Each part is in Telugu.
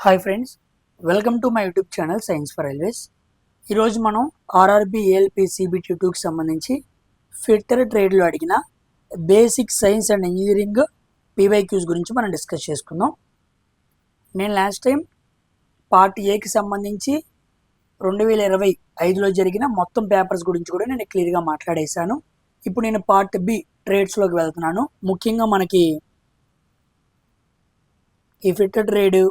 Hi friends, welcome to my YouTube channel science for railways. ఈరోజు మనం ఆర్ఆర్బి ఏఎల్పి సిబిటి 2కి సంబంధించి ఫిట్టర్ ట్రేడ్లో అడిగిన basic science and engineering PYQs గురించి మనం డిస్కస్ చేసుకుందాం. నేను లాస్ట్ టైం పార్ట్ ఏకి సంబంధించి 2025లో జరిగిన మొత్తం పేపర్స్ గురించి కూడా నేను క్లియర్గా మాట్లాడేశాను. ఇప్పుడు నేను పార్ట్ బి ట్రేడ్స్లోకి వెళ్తున్నాను. ముఖ్యంగా మనకి ఈ ఫిట్టర్ ట్రేడ్,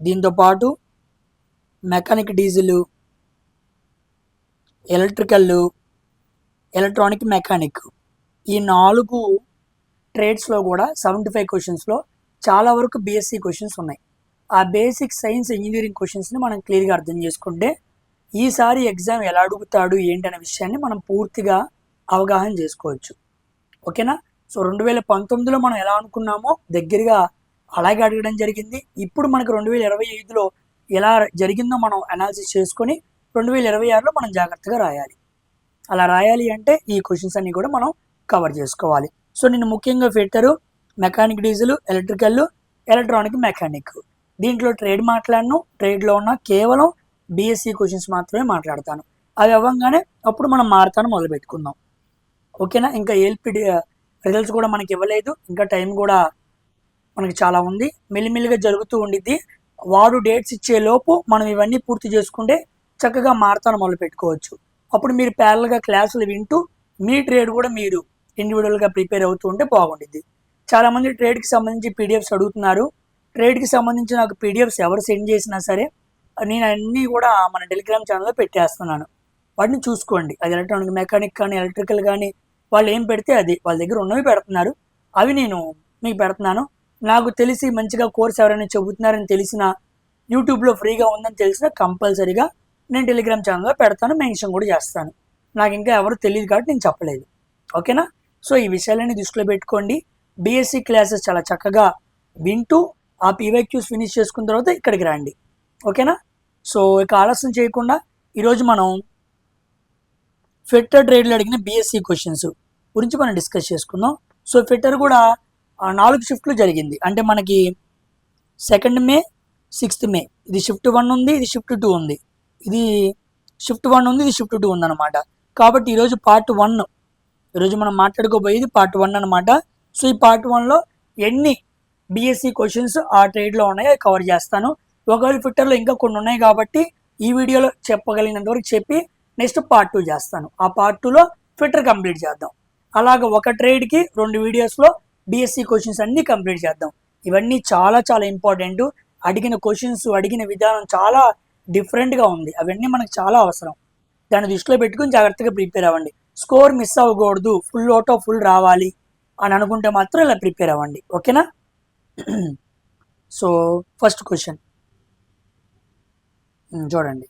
దీంతోపాటు mechanic diesel, electrical, electronic mechanic, ఈ 4 ట్రేడ్స్లో కూడా 75 క్వశ్చన్స్లో చాలా వరకు బీఎస్సీ క్వశ్చన్స్ ఉన్నాయి. ఆ బేసిక్ సైన్స్ ఇంజనీరింగ్ క్వశ్చన్స్ని మనం క్లియర్గా అర్థం చేసుకుంటే ఈసారి ఎగ్జామ్ ఎలా అడుగుతాడు ఏంటనే విషయాన్ని మనం పూర్తిగా అవగాహన చేసుకోవచ్చు. ఓకేనా? సో 2019లో మనం ఎలా అనుకున్నామో దగ్గరగా అలాగే అడగడం జరిగింది. ఇప్పుడు మనకు 2025లో ఎలా జరిగిందో మనం అనాలిసిస్ చేసుకొని 2026లో మనం జాగ్రత్తగా రాయాలి. అలా రాయాలి అంటే ఈ క్వశ్చన్స్ అన్ని కూడా మనం కవర్ చేసుకోవాలి. సో నేను ముఖ్యంగా fitter, mechanic diesel, electrical, electronic mechanic, దీంట్లో ట్రేడ్ మాట్లాడను. ట్రేడ్లో ఉన్న కేవలం బీఎస్సీ క్వశ్చన్స్ మాత్రమే మాట్లాడతాను. అవి అవ్వగానే అప్పుడు మనం మారతాను మొదలు పెట్టుకుందాం. ఓకేనా? ఇంకా ఏఎల్పి రిజల్ట్స్ కూడా మనకి ఇవ్వలేదు, ఇంకా టైం కూడా మనకి చాలా ఉంది. మెల్లిమెల్లిగా జరుగుతూ ఉండిద్ది. వాడు డేట్స్ ఇచ్చే లోపు మనం ఇవన్నీ పూర్తి చేసుకుంటే చక్కగా మారతాను మొదలు పెట్టుకోవచ్చు. అప్పుడు మీరు ప్యారల్గా క్లాసులు వింటూ మీ ట్రేడ్ కూడా మీరు ఇండివిజువల్గా ప్రిపేర్ అవుతూ ఉంటే బాగుండిద్ది. చాలామంది ట్రేడ్కి సంబంధించి పీడిఎఫ్స్ అడుగుతున్నారు. ట్రేడ్కి సంబంధించి నాకు పీడిఎఫ్స్ ఎవరు సెండ్ చేసినా సరే నేను అన్నీ కూడా మన టెలిగ్రామ్ ఛానల్లో పెట్టేస్తున్నాను. వాటిని చూసుకోండి. అది ఎలక్ట్రానిక్ మెకానిక్ కానీ ఎలక్ట్రికల్ కానీ వాళ్ళు ఏం పెడితే అది వాళ్ళ దగ్గర ఉన్నవి పెడుతున్నారు, అవి నేను మీకు పెడుతున్నాను. నాకు తెలిసి మంచిగా కోర్స్ ఎవరైనా చెబుతున్నారని తెలిసిన, యూట్యూబ్లో ఫ్రీగా ఉందని తెలిసిన కంపల్సరీగా నేను టెలిగ్రామ్ ఛానల్లో పెడతాను, మెన్షన్ కూడా చేస్తాను. నాకు ఇంకా ఎవరు తెలియదు కాబట్టి నేను చెప్పలేదు. ఓకేనా? సో ఈ విషయాలన్నీ దృష్టిలో పెట్టుకోండి. బీఎస్సీ క్లాసెస్ చాలా చక్కగా వింటూ ఆ పీవైక్యూస్ ఫినిష్ చేసుకున్న తర్వాత ఇక్కడికి రండి. ఓకేనా? సో ఇక ఆలస్యం చేయకుండా ఈరోజు మనం ఫిట్టర్ ట్రేడ్లో అడిగిన బీఎస్సీ క్వశ్చన్స్ గురించి మనం డిస్కస్ చేసుకుందాం. సో ఫిట్టర్ కూడా 4 షిఫ్ట్లు జరిగింది. అంటే మనకి 2 మే, 6 మే, ఇది షిఫ్ట్ 1 ఉంది, ఇది షిఫ్ట్ 2 ఉంది, ఇది షిఫ్ట్ 1 ఉంది, ఇది షిఫ్ట్ 2 ఉందన్నమాట. కాబట్టి ఈరోజు పార్ట్ 1, ఈరోజు మనం మాట్లాడుకోబోయేది పార్ట్ 1 అనమాట. సో ఈ పార్ట్ 1లో ఎన్ని బీఎస్సీ క్వశ్చన్స్ ఆ ట్రేడ్లో ఉన్నాయో కవర్ చేస్తాను. ఒకవేళ ఫిట్టర్లో ఇంకా కొన్ని ఉన్నాయి కాబట్టి ఈ వీడియోలో చెప్పగలిగినంత వరకు చెప్పి నెక్స్ట్ పార్ట్ 2 చేస్తాను. ఆ పార్ట్ 2లో ఫిట్టర్ కంప్లీట్ చేద్దాం. అలాగే ఒక ట్రేడ్కి 2 వీడియోస్లో బీఎస్సీ క్వశ్చన్స్ అన్నీ కంప్లీట్ చేద్దాం. ఇవన్నీ చాలా చాలా ఇంపార్టెంట్. అడిగిన క్వశ్చన్స్, అడిగిన విధానం చాలా డిఫరెంట్గా ఉంది. అవన్నీ మనకు చాలా అవసరం. దాన్ని దృష్టిలో పెట్టుకుని జాగ్రత్తగా ప్రిపేర్ అవ్వండి. స్కోర్ మిస్ అవ్వకూడదు, ఫుల్ అవుట్ ఆఫ్ ఫుల్ రావాలి అని అనుకుంటే మాత్రం ఇలా ప్రిపేర్ అవ్వండి. ఓకేనా? సో ఫస్ట్ క్వశ్చన్ చూడండి.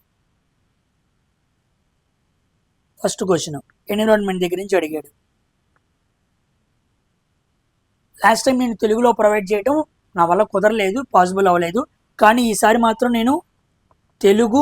ఫస్ట్ క్వశ్చన్ ఎన్విరాన్మెంట్ దగ్గర నుంచి అడిగాడు. లాస్ట్ టైం నేను తెలుగులో ప్రొవైడ్ చేయడం నా వల్ల కుదరలేదు, పాసిబుల్ అవ్వలేదు. కానీ ఈసారి మాత్రం నేను తెలుగు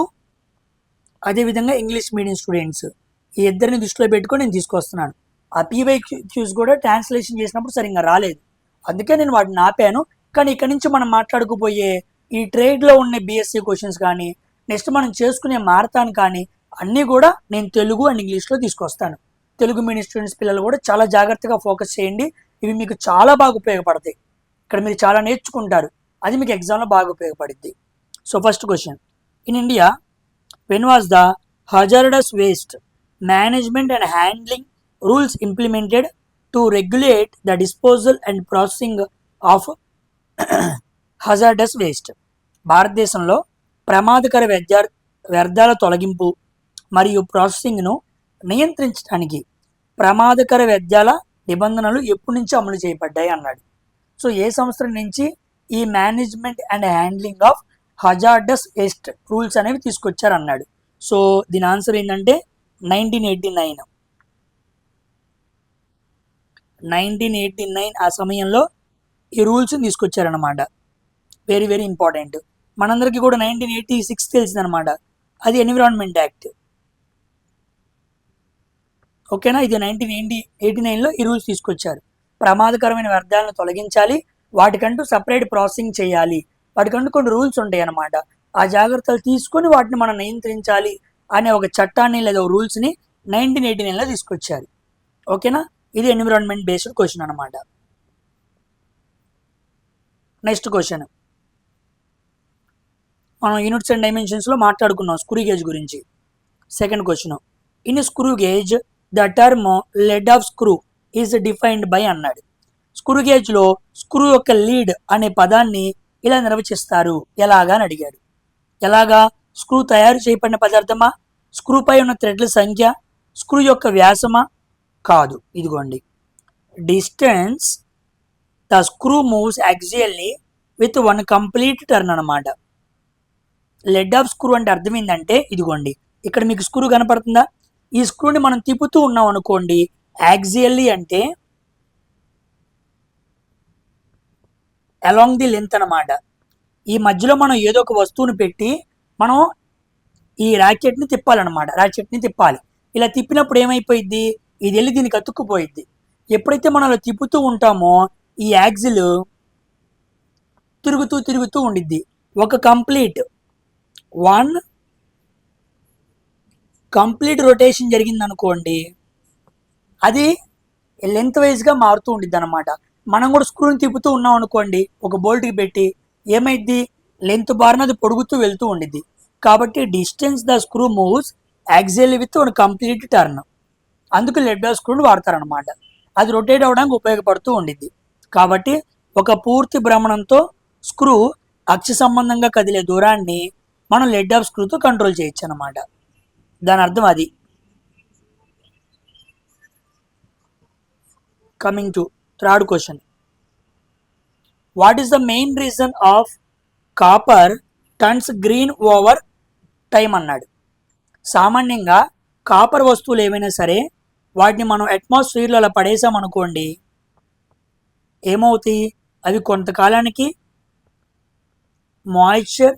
అదేవిధంగా ఇంగ్లీష్ మీడియం స్టూడెంట్స్ ఈ ఇద్దరిని దృష్టిలో పెట్టుకొని నేను తీసుకొస్తున్నాను. ఆ పీవైక్యూస్ కూడా ట్రాన్స్లేషన్ చేసినప్పుడు సరిగ్గా రాలేదు, అందుకే నేను వాటిని ఆపాను. కానీ ఇక్కడ నుంచి మనం మాట్లాడుకుపోయే ఈ ట్రేడ్లో ఉన్న బీఎస్సీ క్వశ్చన్స్ కానీ నెక్స్ట్ మనం చేసుకునే మారతాన్ కానీ అన్నీ కూడా నేను తెలుగు అండ్ ఇంగ్లీష్లో తీసుకొస్తాను. తెలుగు మీడియం స్టూడెంట్స్ పిల్లలు కూడా చాలా జాగ్రత్తగా ఫోకస్ చేయండి. ఇవి మీకు చాలా బాగా ఉపయోగపడతాయి. ఇక్కడ మీరు చాలా నేర్చుకుంటారు, అది మీకు ఎగ్జామ్లో బాగా ఉపయోగపడుద్ది. So first question, in India when was the hazardous waste management and handling rules implemented to regulate the disposal and processing of hazardous waste? భారతదేశంలో ప్రమాదకర వ్యర్థాల తొలగింపు మరియు ప్రాసెసింగ్ను నియంత్రించడానికి ప్రమాదకర వ్యర్థాల నిబంధనలు ఎప్పటి నుంచి అమలు చేయబడ్డాయి అన్నాడు. సో ఏ సంవత్సరం నుంచి ఈ management and handling of hazardous waste rules అనేవి తీసుకొచ్చారు అన్నాడు. సో దీని ఆన్సర్ ఏంటంటే 1989 ఆ సమయంలో ఈ రూల్స్ తీసుకొచ్చారనమాట. Very very important. మనందరికీ కూడా 1986 తెలిసిందనమాట, అది ఎన్విరాన్మెంట్ యాక్ట్. ఓకేనా? ఇది 1989లో ఈ రూల్స్ తీసుకొచ్చారు. ప్రమాదకరమైన వ్యర్థాలను తొలగించాలి, వాటికంటూ సపరేట్ ప్రాసెసింగ్ చేయాలి వాటికంటూ కొన్ని రూల్స్ ఉంటాయి అన్నమాట. ఆ జాగ్రత్తలు తీసుకొని వాటిని మనం నియంత్రించాలి అనే ఒక చట్టాన్ని లేదా రూల్స్ని 1989లో తీసుకొచ్చారు. ఓకేనా, ఇది ఎన్విరాన్మెంట్ బేస్డ్ క్వశ్చన్ అనమాట. నెక్స్ట్ క్వశ్చన్, మనం యూనిట్స్ అండ్ డైమెన్షన్స్లో మాట్లాడుకున్నాం స్క్రూ గేజ్ గురించి. Second question, in screw gauge the term lead of screw is defined by అన్నాడు. స్క్రూ గేజ్లో స్క్రూ యొక్క లీడ్ అనే పదాన్ని ఇలా నిర్వచిస్తారు ఎలాగా అని అడిగాడు. ఎలాగా? స్క్రూ తయారు చేయబడిన పదార్థమా, స్క్రూపై ఉన్న థ్రెడ్ల సంఖ్య, స్క్రూ యొక్క వ్యాసమా? కాదు, ఇదిగోండి, distance the screw moves axially with one complete turn అనమాట. లెడ్ ఆఫ్ స్క్రూ అంటే అర్థం ఏంటంటే, ఇదిగోండి ఇక్కడ మీకు స్క్రూ కనపడుతుందా? ఈ స్క్రూని మనం తిప్పుతూ ఉన్నాం అనుకోండి, యాక్సియల్లీ అంటే అలాంగ్ ది లెంత్ అనమాట. ఈ మధ్యలో మనం ఏదో ఒక వస్తువుని పెట్టి మనం ఈ ర్యాకెట్ని తిప్పాలన్నమాట. ర్యాకెట్ని తిప్పాలి. ఇలా తిప్పినప్పుడు ఏమైపోయిద్ది, ఇది వెళ్ళి దీనికి అతుక్కుపోయిద్ది. ఎప్పుడైతే మనం అలా తిప్పుతూ ఉంటామో ఈ యాక్సిల్ తిరుగుతూ తిరుగుతూ ఉండిద్ది. ఒక కంప్లీట్ రొటేషన్ జరిగింది అనుకోండి, అది లెంత్ వైజ్గా మారుతూ ఉండిద్ది అనమాట. మనం కూడా స్క్రూని తిప్పుతూ ఉన్నాం అనుకోండి ఒక బోల్ట్కి పెట్టి, ఏమైద్ది, లెంత్ బారిన అది పొడుగుతూ వెళ్తూ ఉండిద్ది. కాబట్టి distance the screw moves axially with one complete turn. అందుకు లెడ్ ఆఫ్ స్క్రూని వాడతారనమాట. అది రొటేట్ అవ్వడానికి ఉపయోగపడుతూ ఉండిద్ది. కాబట్టి ఒక పూర్తి భ్రమణంతో స్క్రూ అక్ష సంబంధంగా కదిలే దూరాన్ని మనం లెడ్ ఆఫ్ స్క్రూతో కంట్రోల్ చేయొచ్చు అనమాట. దాని అర్థం అది. Coming to third question, what is the main reason of copper turns green over time అన్నాడు. సామాన్యంగా కాపర్ వస్తువులు ఏవైనా సరే వాటిని మనం అట్మాస్ఫియర్లో అలా పడేసామనుకోండి, ఏమవుతాయి, అవి కొంతకాలానికి మాయిశ్చర్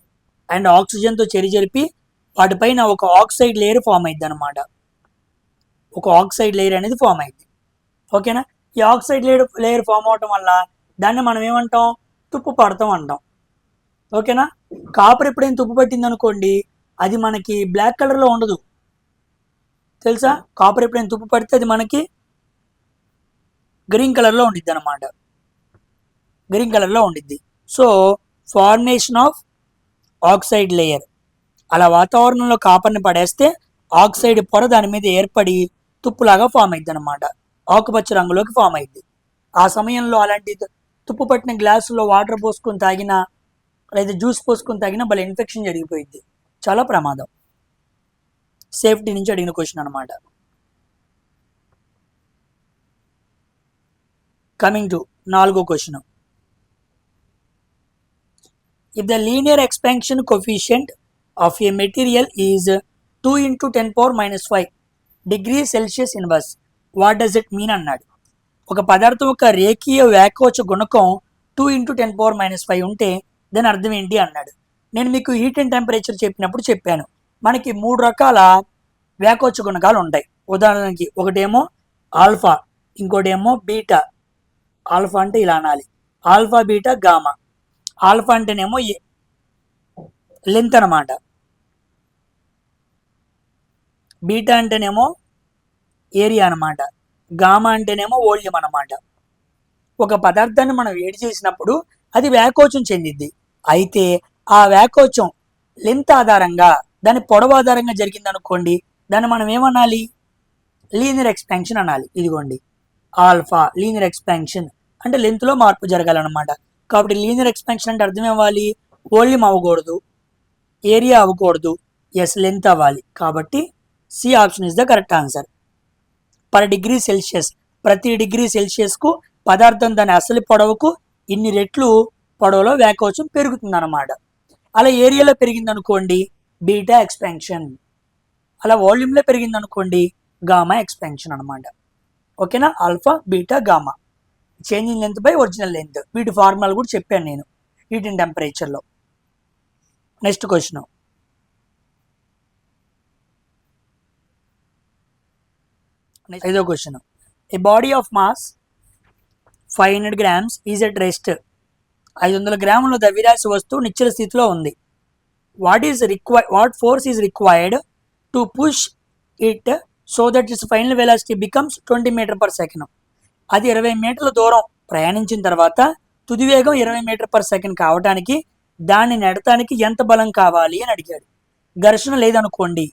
అండ్ ఆక్సిజన్తో చెరిజరిపి వాటిపైన ఒక ఆక్సైడ్ లేయర్ ఫామ్ అయింది అనమాట. ఒక ఆక్సైడ్ లేయర్ అనేది ఫామ్ అయింది. ఓకేనా, ఈ ఆక్సైడ్ లేయర్ ఫామ్ అవటం వల్ల దాన్ని మనం ఏమంటాం, తుప్పు పడతాం అంటాం. ఓకేనా, కాపర్ ఎప్పుడైనా తుప్పు పట్టింది అనుకోండి, అది మనకి బ్లాక్ కలర్లో ఉండదు, తెలుసా? కాపర్ ఎప్పుడైనా తుప్పు పడితే అది మనకి గ్రీన్ కలర్లో ఉండిద్ది అనమాట. గ్రీన్ కలర్లో ఉండిద్ది. So formation of oxide layer, అలా వాతావరణంలో కాపర్ని పడేస్తే ఆక్సైడ్ పొర దాని మీద ఏర్పడి తుప్పులాగా ఫామ్ అయింది అనమాట. ఆకుపచ్చ రంగులోకి ఫామ్ అయింది. ఆ సమయంలో అలాంటి తుప్పు పట్టిన గ్లాసులో వాటర్ పోసుకొని తాగినా లేదా జ్యూస్ పోసుకొని తాగినా భలే ఇన్ఫెక్షన్ జరిగిపోయింది, చాలా ప్రమాదం. సేఫ్టీ నుంచి అడిగిన క్వశ్చన్ అనమాట. కమింగ్ టు నాలుగో question, if the linear expansion coefficient of a material is 2 into 10 power minus 5 degrees Celsius inverse, what does it mean అన్నాడు. ఒక పదార్థం యొక్క రేఖీయ వ్యాకోచ గుణకం 2 into 10 power minus 5 ఉంటే దాని అర్థం ఏంటి అన్నాడు. నేను మీకు హీట్ అండ్ టెంపరేచర్ చెప్పినప్పుడు చెప్పాను, మనకి 3 రకాల వ్యాకోచ గుణకాలు ఉంటాయి. ఉదాహరణకి ఒకటేమో ఆల్ఫా, ఇంకోటేమో బీటా. ఆల్ఫా అంటే ఇలా అనాలి, ఆల్ఫా బీటా గామా. ఆల్ఫా అంటేనేమో లెంత్ అనమాట, బీటా అంటేనేమో ఏరియా అనమాట, గామా అంటేనేమో వోల్యూమ్ అనమాట. ఒక పదార్థాన్ని మనం వేడి చేసినప్పుడు అది వ్యాకోచం చెందిద్ది. అయితే ఆ వ్యాకోచం లెంత్ ఆధారంగా, దాని పొడవు ఆధారంగా జరిగింది అనుకోండి, దాన్ని మనం ఏమనాలి, లీనియర్ ఎక్స్పాన్షన్ అనాలి. ఇదిగోండి ఆల్ఫా లీనియర్ ఎక్స్పాన్షన్ అంటే లెంత్లో మార్పు జరగాలన్నమాట. కాబట్టి లీనియర్ ఎక్స్పాన్షన్ అంటే అర్థం అవ్వాలి, వోల్యూమ్ అవ్వకూడదు, ఏరియా అవ్వకూడదు, ఎస్ లెంత్ అవ్వాలి. కాబట్టి C option is the correct answer. Per degree Celsius, ప్రతి డిగ్రీ సెల్సియస్కు పదార్థం దాని అసలు పొడవుకు ఇన్ని రెట్లు పొడవులో వ్యాకోచం పెరుగుతుంది అనమాట. అలా ఏరియాలో పెరిగింది అనుకోండి బీటా ఎక్స్పాన్షన్, అలా వాల్యూమ్లో పెరిగింది అనుకోండి గామా ఎక్స్పాన్షన్ అనమాట. ఓకేనా, alpha beta gamma, changing length by original length, వీటి ఫార్ములా కూడా చెప్పాను నేను హీట్ అండ్ టెంపరేచర్లో. నెక్స్ట్ క్వశ్చన్, ఐదో question, a body of mass 500 grams is at rest 500 గ్రాముల ద్రవ్యరాశి వస్తువు నిశ్చల స్థితిలో ఉంది. What force is required to push it so that its final velocity becomes 20 metre per second. అది 20 మీటర్ల దూరం ప్రయాణించిన తర్వాత తుది వేగం 20 మీటర్ పర్ సెకండ్ కావడానికి దాన్ని నెడటానికి ఎంత బలం కావాలి అని అడిగాడు. ఘర్షణ లేదనుకోండి,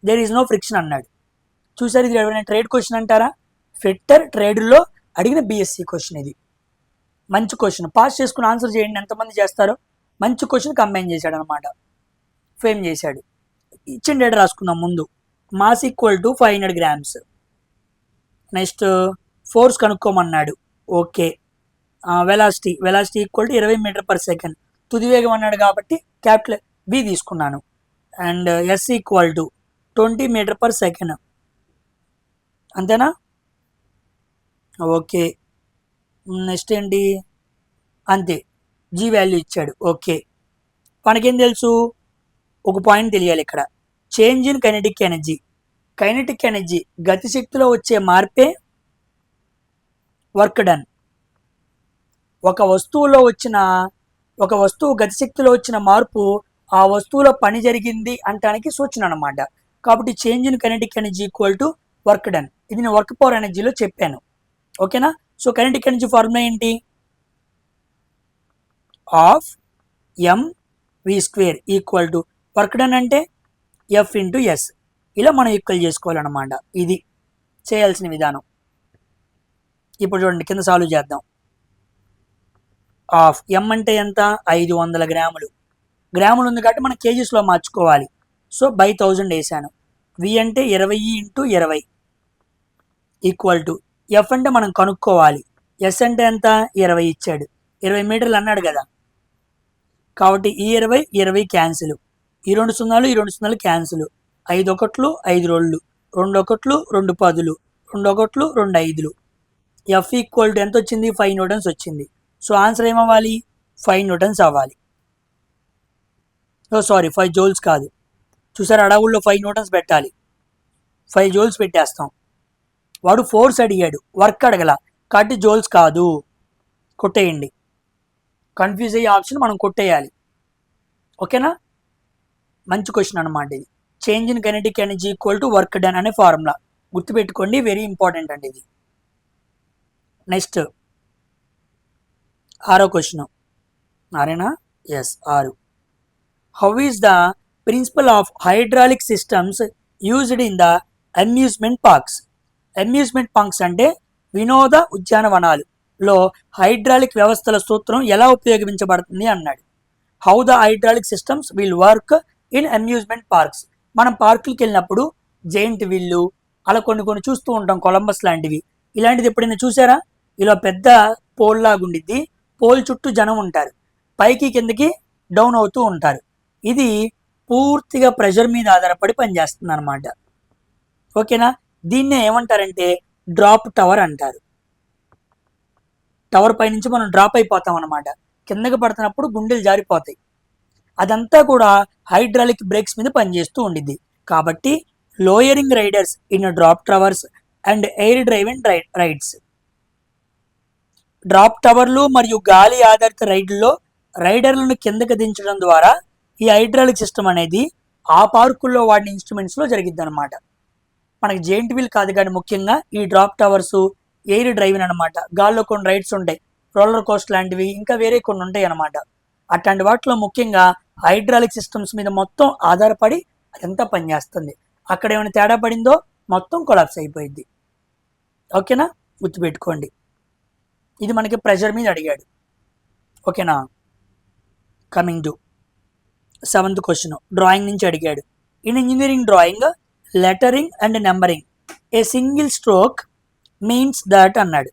దేర్ ఈజ్ నో ఫ్రిక్షన్ అన్నాడు. చూసారు, ఇది ఎవరైనా ట్రేడ్ క్వశ్చన్ అంటారా? ఫిట్టర్ ట్రేడ్లో అడిగిన బిఎస్సి క్వశ్చన్ ఇది. మంచి క్వశ్చన్, పాస్ చేసుకుని ఆన్సర్ చేయండి ఎంతమంది చేస్తారో. మంచి క్వశ్చన్ కంబైన్ చేశాడు అనమాట, ఫేమ్ చేశాడు. ఇచ్చిన డేటా రాసుకుందాం ముందు. Mass equal to 500 grams. Next force కనుక్కోమన్నాడు, okay. Velocity equal to 20 metre per second. తుది వేగం అన్నాడు కాబట్టి క్యాపిటల్ బి తీసుకున్నాను. And S equal to 20 metre per second. అంతేనా? ఓకే. నెక్స్ట్ ఏంటి? అంతే, జీ వాల్యూ ఇచ్చాడు. ఓకే, మనకేం తెలుసు? ఒక పాయింట్ తెలియాలి ఇక్కడ. Change in kinetic energy. Kinetic energy గతిశక్తిలో వచ్చే మార్పే వర్క్ డన్. ఒక వస్తువు గతిశక్తిలో వచ్చిన మార్పు ఆ వస్తువులో పని జరిగింది అంటానికి సూచన అనమాట. కాబట్టి change in kinetic energy equal to work done. ఇది నేను వర్క్ పవర్ ఎనర్జీలో చెప్పాను. ఓకేనా? సో కైనెటిక్ ఎనర్జీ ఫార్ములా ఏంటి? Of mv² equal to work done అంటే F ఇంటూ ఎస్. ఇలా మనం ఈక్వల్ చేసుకోవాలన్నమాట. ఇది చేయాల్సిన విధానం. ఇప్పుడు చూడండి, కింద సాల్వ్ చేద్దాం. ఆఫ్ ఎం అంటే ఎంత? 500 గ్రాములు. గ్రాములు ఉంది కాబట్టి మనం కేజీస్లో మార్చుకోవాలి. సో బై 1000 వేసాను. వి అంటే 20 ఇంటూ 20 ఈక్వల్ టు ఎఫ్ అంటే మనం కనుక్కోవాలి. ఎస్ అంటే ఎంత? 20 ఇచ్చాడు. 20 మీటర్లు అన్నాడు కదా, కాబట్టి ఈ 20 క్యాన్సిల్. ఈ 2 సున్నాలు ఈ 2 సున్నాలు క్యాన్సిల్. 5 ఒకట్లు 5 రోళ్ళు, 2 ఒకట్లు 2 10లు, 2 ఒకట్లు 2 5లు. ఎఫ్ ఈక్వల్ టు ఎంత వచ్చింది? 5 న్యూటన్స్ వచ్చింది. సో ఆన్సర్ ఏమవ్వాలి? 5 న్యూటన్స్ అవ్వాలి. సారీ, 5 జౌల్స్ కాదు. చూసారు, అడవుల్లో 5 న్యూటన్స్ పెట్టాలి. 5 జౌల్స్ పెట్టేస్తాం. వాడు ఫోర్స్ అడిగాడు, వర్క్ అడగల, కాబట్టి జౌల్స్ కాదు. కొట్టేయండి. కన్ఫ్యూజ్ అయ్యే ఆప్షన్ మనం కొట్టేయాలి. ఓకేనా? మంచి క్వశ్చన్ అనమాట ఇది. Change in kinetic energy equal to work done అనే ఫార్ములా గుర్తుపెట్టుకోండి, వెరీ ఇంపార్టెంట్ అండి ఇది. నెక్స్ట్ 6వ క్వశ్చన్. ఆరేనా? Yes, 6. How is the principle of hydraulic systems used in the amusement parks? Amusement parks అంటే వినోద ఉద్యానవనాలులో హైడ్రాలిక్ వ్యవస్థల సూత్రం ఎలా ఉపయోగించబడుతుంది అన్నాడు. How the hydraulic systems will work in amusement parks. మనం పార్కులకి వెళ్ళినప్పుడు జైంట్ విల్లు అలా కొన్ని చూస్తూ ఉంటాం, కొలంబస్ లాంటివి. ఇలాంటిది ఎప్పుడైనా చూసారా? ఇలా పెద్ద పోల్ లాగా ఉండిద్ది. పోల్ చుట్టూ జనం ఉంటారు, పైకి కిందకి డౌన్ అవుతూ ఉంటారు. ఇది పూర్తిగా ప్రెషర్ మీద ఆధారపడి పనిచేస్తుంది అనమాట. ఓకేనా? దీన్నే ఏమంటారంటే డ్రాప్ టవర్ అంటారు. టవర్ పై నుంచి మనం డ్రాప్ అయిపోతాం అనమాట. కిందకి పడుతున్నప్పుడు గుండెలు జారిపోతాయి. అదంతా కూడా హైడ్రాలిక్ బ్రేక్స్ మీద పనిచేస్తూ ఉండిద్ది. కాబట్టి lowering riders in drop towers and air drive and rides. Drop టవర్లు మరియు గాలి ఆధారిత రైడ్లలో రైడర్లను కిందకి దించడం ద్వారా ఈ హైడ్రాలిక్ సిస్టమ్ అనేది ఆ పార్కుల్లో వాడిన ఇన్స్ట్రుమెంట్స్లో జరిగిద్ది అనమాట. మనకి జెయింట్ వీల్ కాదు కానీ ముఖ్యంగా ఈ డ్రాప్ టవర్స్, ఎయిర్ డ్రైవింగ్ అనమాట. గాల్లో కొన్ని రైడ్స్ ఉంటాయి, రోలర్ కోస్ట్ లాంటివి, ఇంకా వేరే కొన్ని ఉంటాయి అనమాట. అట్లాంటి వాటిలో ముఖ్యంగా హైడ్రాలిక్ సిస్టమ్స్ మీద మొత్తం ఆధారపడి అదంతా పనిచేస్తుంది. అక్కడ ఏమైనా తేడా పడిందో మొత్తం కొలాప్స్ అయిపోయింది. ఓకేనా? గుర్తుపెట్టుకోండి. ఇది మనకి ప్రెషర్ మీద అడిగాడు. ఓకేనా? Coming to 7th question. Drawing నుంచి అడిగాడు. In engineering drawing, lettering and numbering a single stroke means that అన్నాడు.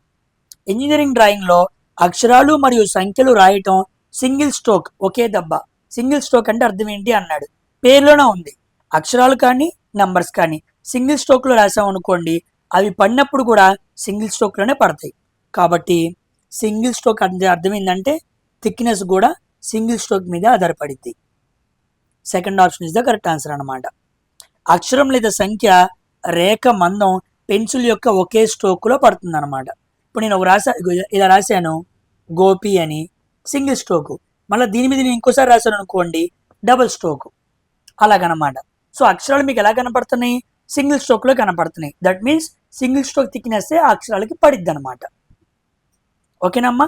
ఇంజనీరింగ్ డ్రాయింగ్లో అక్షరాలు మరియు సంఖ్యలు రాయటం సింగిల్ స్ట్రోక్, ఒకే దెబ్బ. సింగిల్ స్ట్రోక్ అంటే అర్థం ఏంటి అన్నాడు. పేర్లోనే ఉంది. అక్షరాలు కానీ నెంబర్స్ కానీ సింగిల్ స్ట్రోక్లో రాసాం అనుకోండి, అవి పడినప్పుడు కూడా సింగిల్ స్ట్రోక్లోనే పడతాయి. కాబట్టి సింగిల్ స్ట్రోక్ అంటే అర్థం ఏంటంటే థిక్నెస్ కూడా సింగిల్ స్ట్రోక్ మీద ఆధారపడింది. Second option is the correct answer అనమాట. అక్షరం లేదా సంఖ్య రేఖ మందం పెన్సిల్ యొక్క ఒకే స్ట్రోక్లో పడుతుంది అనమాట. ఇప్పుడు నేను ఇలా రాశాను గోపి అని, సింగిల్ స్ట్రోక్. మళ్ళీ దీని మీద నేను ఇంకోసారి రాశాను అనుకోండి డబుల్ స్ట్రోక్. అలాగనమాట. సో అక్షరాలు మీకు ఎలా కనపడుతున్నాయి? సింగిల్ స్ట్రోక్లో కనపడుతున్నాయి. That means single stroke thickness ఆ అక్షరాలకి పడిద్ది అనమాట. ఓకేనమ్మా?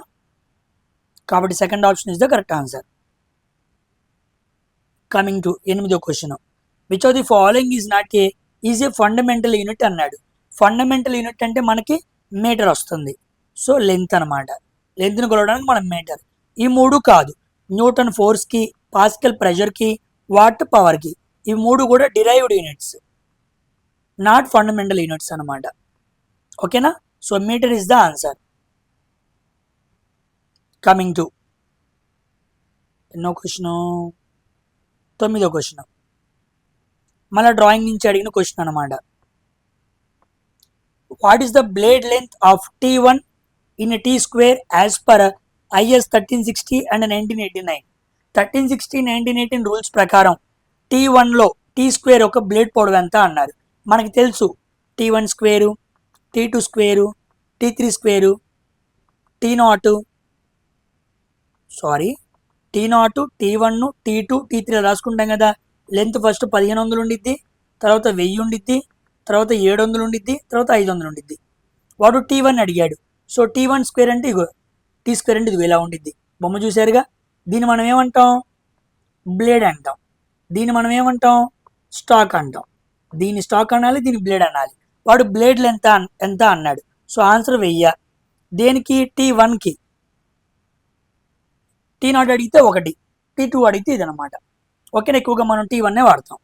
కాబట్టి second option is the correct answer. Coming to 8వ question. Which of the following is a fundamental unit అన్నాడు. ఫండమెంటల్ యూనిట్ అంటే మనకి మీటర్ వస్తుంది. సో లెంత్ అనమాట. లెంత్ని కొలవడానికి మనం మీటర్. ఈ 3 కాదు. న్యూటన్ ఫోర్స్కి, పాస్కల్ ప్రెషర్కి, వాట్ పవర్కి, ఈ 3 కూడా derived units, not fundamental units అనమాట. ఓకేనా? So meter is the answer. Coming to ఎన్నో క్వశ్చన్? 9వ క్వశ్చన్. మళ్ళీ డ్రాయింగ్ నుంచి అడిగిన క్వశ్చన్ అనమాట. What is the blade length of T1 in T square as per IS 1360 and 1989? 1360, 1918 rules ప్రకారం T1లో టీ స్క్వేర్ ఒక బ్లేడ్ పొడవు ఎంత అన్నారు. మనకి తెలుసు T1 square, T2 square, T3 square, T0, T1, T2, T3 రాసుకుంటాం కదా. లెంత్ ఫస్ట్ 1500 ఉండిద్ది, తర్వాత 1000 ఉండిద్ది, తర్వాత 700 ఉండిద్ది, తర్వాత 500 ఉండిద్ది. వాడు T1 అడిగాడు. సో T1 స్క్వేర్ అంటే ఇగో, టీ స్క్వేర్ అంటే ఇదిగో ఇలా ఉండిద్ది. బొమ్మ చూసారుగా. దీన్ని మనం ఏమంటాం? బ్లేడ్ అంటాం. దీన్ని మనం ఏమంటాం? స్టాక్ అంటాం. దీన్ని స్టాక్ అనాలి, దీన్ని బ్లేడ్ అనాలి. వాడు బ్లేడ్ లెంత్ ఎంత అన్నాడు. So answer 1000. దేనికి? T1కి. T0 అడిగితే 1, T2 అడిగితే ఇదనమాట. ఓకేనా? ఎక్కువగా మనం T1 వాడతాం.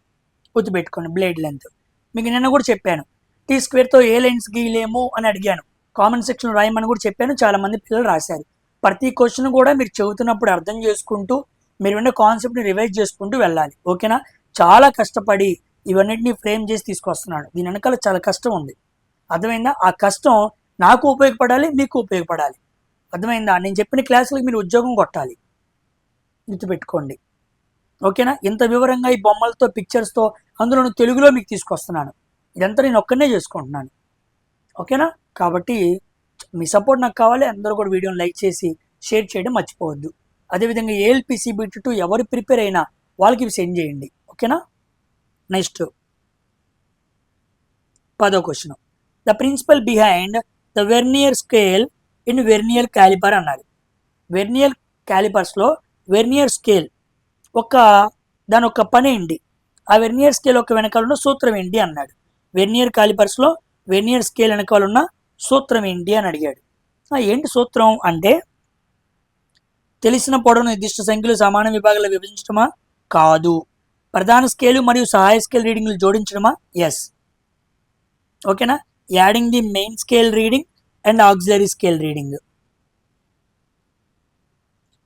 గుర్తుపెట్టుకోండి బ్లేడ్ లెంత్. మీకు నిన్న కూడా చెప్పాను టీ స్క్వేర్తో ఏ లైన్స్ గీయలేము అని అడిగాను. కామెంట్ సెక్షన్లో రాయమని కూడా చెప్పాను. చాలామంది పిల్లలు రాశారు. ప్రతి క్వశ్చన్ కూడా మీరు చదువుతున్నప్పుడు అర్థం చేసుకుంటూ మీరు విన్న కాన్సెప్ట్ని రివైజ్ చేసుకుంటూ వెళ్ళాలి. ఓకేనా? చాలా కష్టపడి ఇవన్నిటిని ఫ్రేమ్ చేసి తీసుకొస్తున్నాను. దీని వెనకాల చాలా కష్టం ఉంది. అర్థమైందా? ఆ కష్టం నాకు ఉపయోగపడాలి, మీకు ఉపయోగపడాలి. అర్థమైందా? నేను చెప్పిన క్లాసులకు మీరు ఉద్యోగం కొట్టాలి. గుర్తుపెట్టుకోండి. ఓకేనా? ఇంత వివరంగా ఈ బొమ్మలతో, పిక్చర్స్తో, అందులో తెలుగులో మీకు తీసుకొస్తున్నాను. ఇదంతా నేను ఒక్కనే చేసుకుంటున్నాను. ఓకేనా? కాబట్టి మీ సపోర్ట్ నాకు కావాలి. అందరూ కూడా వీడియోని లైక్ చేసి షేర్ చేయడం మర్చిపోవద్దు. అదేవిధంగా ALPCBT2 ఎవరు ప్రిపేర్ అయినా వాళ్ళకి సెండ్ చేయండి. ఓకేనా? నెక్స్ట్ 10వ question. The principal behind the vernier scale in vernier calliper అన్నారు. వెర్నియర్ క్యాలిపర్స్లో వెర్నియర్ స్కేల్ దాని ఒక పని ఏంటి? ఆ వెర్నియర్ స్కేల్ ఒక వెనకాల ఉన్న సూత్రం ఏంటి అన్నాడు. వెర్నియర్ క్యాలిపర్స్లో వెర్నియర్ స్కేల్ వెనకాల ఉన్న సూత్రం ఏంటి అని అడిగాడు. ఏంటి సూత్రం అంటే తెలిసిన పొడవును నిర్దిష్ట సంఖ్యలో సమాన విభాగాలు విభజించడమా? కాదు. ప్రధాన స్కేలు మరియు సహాయ స్కేల్ రీడింగ్లు జోడించడమా? ఎస్. ఓకేనా? Adding the main scale reading and auxiliary scale reading.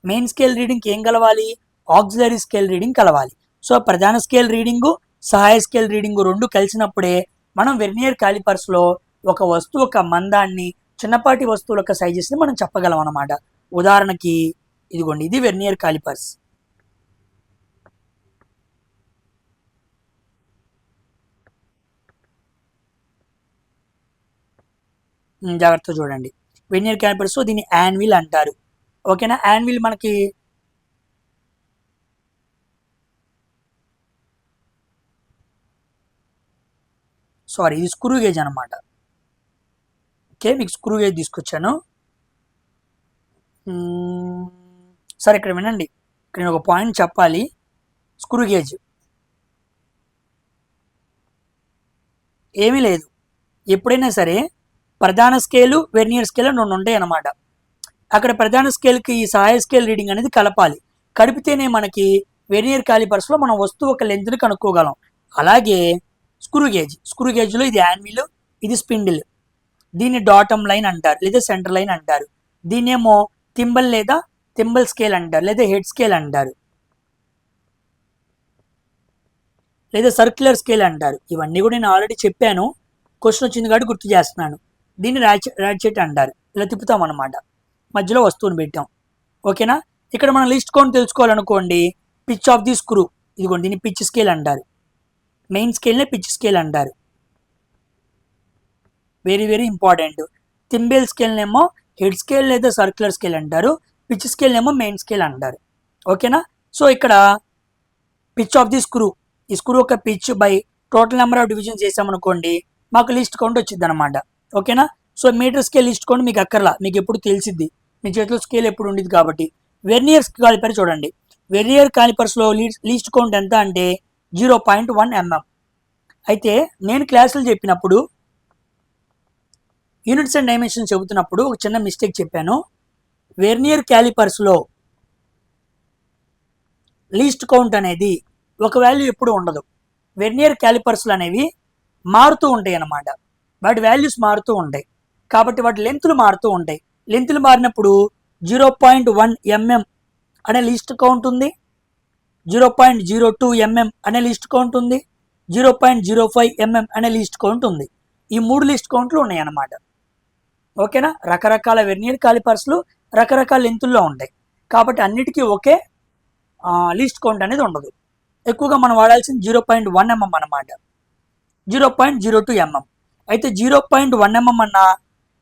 Main scale రీడింగ్కి ఏం కలవాలి? ఆక్సిలరీ స్కేల్ రీడింగ్ కలవాలి. సో ప్రధాన స్కేల్ రీడింగు, సహాయ స్కేల్ రీడింగు 2 కలిసినప్పుడే మనం వెర్నియర్ క్యాలిపర్స్లో ఒక వస్తువు యొక్క మందాన్ని, చిన్నపాటి వస్తువుల యొక్క సైజెస్ని మనం చెప్పగలం అన్నమాట. ఉదాహరణకి ఇదిగోండి, ఇది వెర్నియర్ క్యాలిపర్స్. జాగ్రత్తగా చూడండి. వెర్నియర్ క్యాలిపర్స్ దీన్ని యాన్విల్ అంటారు. ఓకేనా? యాన్విల్ మనకి ఇది స్క్రూ గేజ్ అనమాట. ఓకే, మీకు స్క్రూ గేజ్ తీసుకొచ్చాను. సరే, ఇక్కడ వినండి. ఇక్కడ నేను ఒక పాయింట్ చెప్పాలి. స్క్రూ గేజ్ ఏమీ లేదు. ఎప్పుడైనా సరే ప్రధాన స్కేలు, వెర్నియర్ స్కేల్ 2 ఉంటాయి అన్నమాట. అక్కడ ప్రధాన స్కేల్కి ఈ సహాయ స్కేల్ రీడింగ్ అనేది కలపాలి. కలిపితేనే మనకి వెర్నియర్ క్యాలిపర్స్లో మనం వస్తువు ఒక లెంత్ని కనుక్కోగలం. అలాగే స్క్రూ గేజ్లో ఇది యాన్విల్, ఇది స్పిండిల్. దీన్ని డాటమ్ లైన్ అంటారు లేదా సెంటర్ లైన్ అంటారు. దీన్నేమో థింబల్ లేదా థింబల్ స్కేల్ అంటారు లేదా హెడ్ స్కేల్ అంటారు లేదా సర్క్యులర్ స్కేల్ అంటారు. ఇవన్నీ కూడా నేను ఆల్రెడీ చెప్పాను. క్వశ్చన్ వచ్చింది కాబట్టి గుర్తు చేస్తున్నాను. దీన్ని ర్యాచెట్ అంటారు. ఇలా తిప్పుతాం అన్నమాట. మధ్యలో వస్తువుని పెట్టాం. ఓకేనా? ఇక్కడ మనం లిస్ట్ కౌంట్ తెలుసుకోవాలనుకోండి, పిచ్ ఆఫ్ ది స్క్రూ, ఇదిగోండి, దీన్ని పిచ్ స్కేల్ అంటారు. మెయిన్ స్కేల్నే పిచ్ స్కేల్ అంటారు. Very very important. థింబెల్ స్కేల్నేమో హెడ్ స్కేల్ లేదా సర్క్యులర్ స్కేల్ అంటారు. పిచ్ స్కేల్ ఏమో మెయిన్ స్కేల్ అంటారు. ఓకేనా. సో ఇక్కడ పిచ్ ఆఫ్ ది స్క్రూ, ఈ స్క్రూ యొక్క pitch by total number of divisions చేసామనుకోండి మాకు లీస్ట్ కౌంట్ వచ్చింది అనమాట. ఓకేనా. So metre scale least count మీకు అక్కర్లా, మీకు ఎప్పుడు తెలిసిద్ది, మీ చేతిలో స్కేల్ ఎప్పుడు ఉండేది కాబట్టి. వెర్నియర్ కాలిపర్ చూడండి, వెర్నియర్ కాలిపర్స్లో లీస్ట్ కౌంట్ ఎంత అంటే 0.1 mm. అయితే నేను క్లాసులు చెప్పినప్పుడు యూనిట్స్ అండ్ డైమెన్షన్స్ చెబుతున్నప్పుడు ఒక చిన్న మిస్టేక్ చెప్పాను. వెర్నియర్ క్యాలిపర్స్లో లీస్ట్ కౌంట్ అనేది ఒక వాల్యూ ఎప్పుడు ఉండదు. వెర్నియర్ క్యాలిపర్స్లు అనేవి మారుతూ ఉంటాయి అన్నమాట, వాటి వాల్యూస్ మారుతూ ఉంటాయి కాబట్టి వాటి లెంత్లు మారుతూ ఉంటాయి. లెంత్లు మారినప్పుడు 0.1 mm అనే లీస్ట్ కౌంట్ ఉంది, 0.02 mm అనే లీస్ట్ కౌంట్ ఉంది, 0.05 mm అనే లీస్ట్ కౌంట్ ఉంది. ఈ 3 లీస్ట్ కౌంట్లు ఉన్నాయి అన్నమాట. ఓకేనా. రకరకాల వెర్నియర్ కాలిపర్స్లు రకరకాల లెంతుల్లో ఉంటాయి కాబట్టి అన్నిటికీ ఒకే లీస్ట్ కౌంట్ అనేది ఉండదు. ఎక్కువగా మనం వాడాల్సింది 0.1 mm అన్నమాట, 0.02 mm. అయితే 0.1 mm అన్నా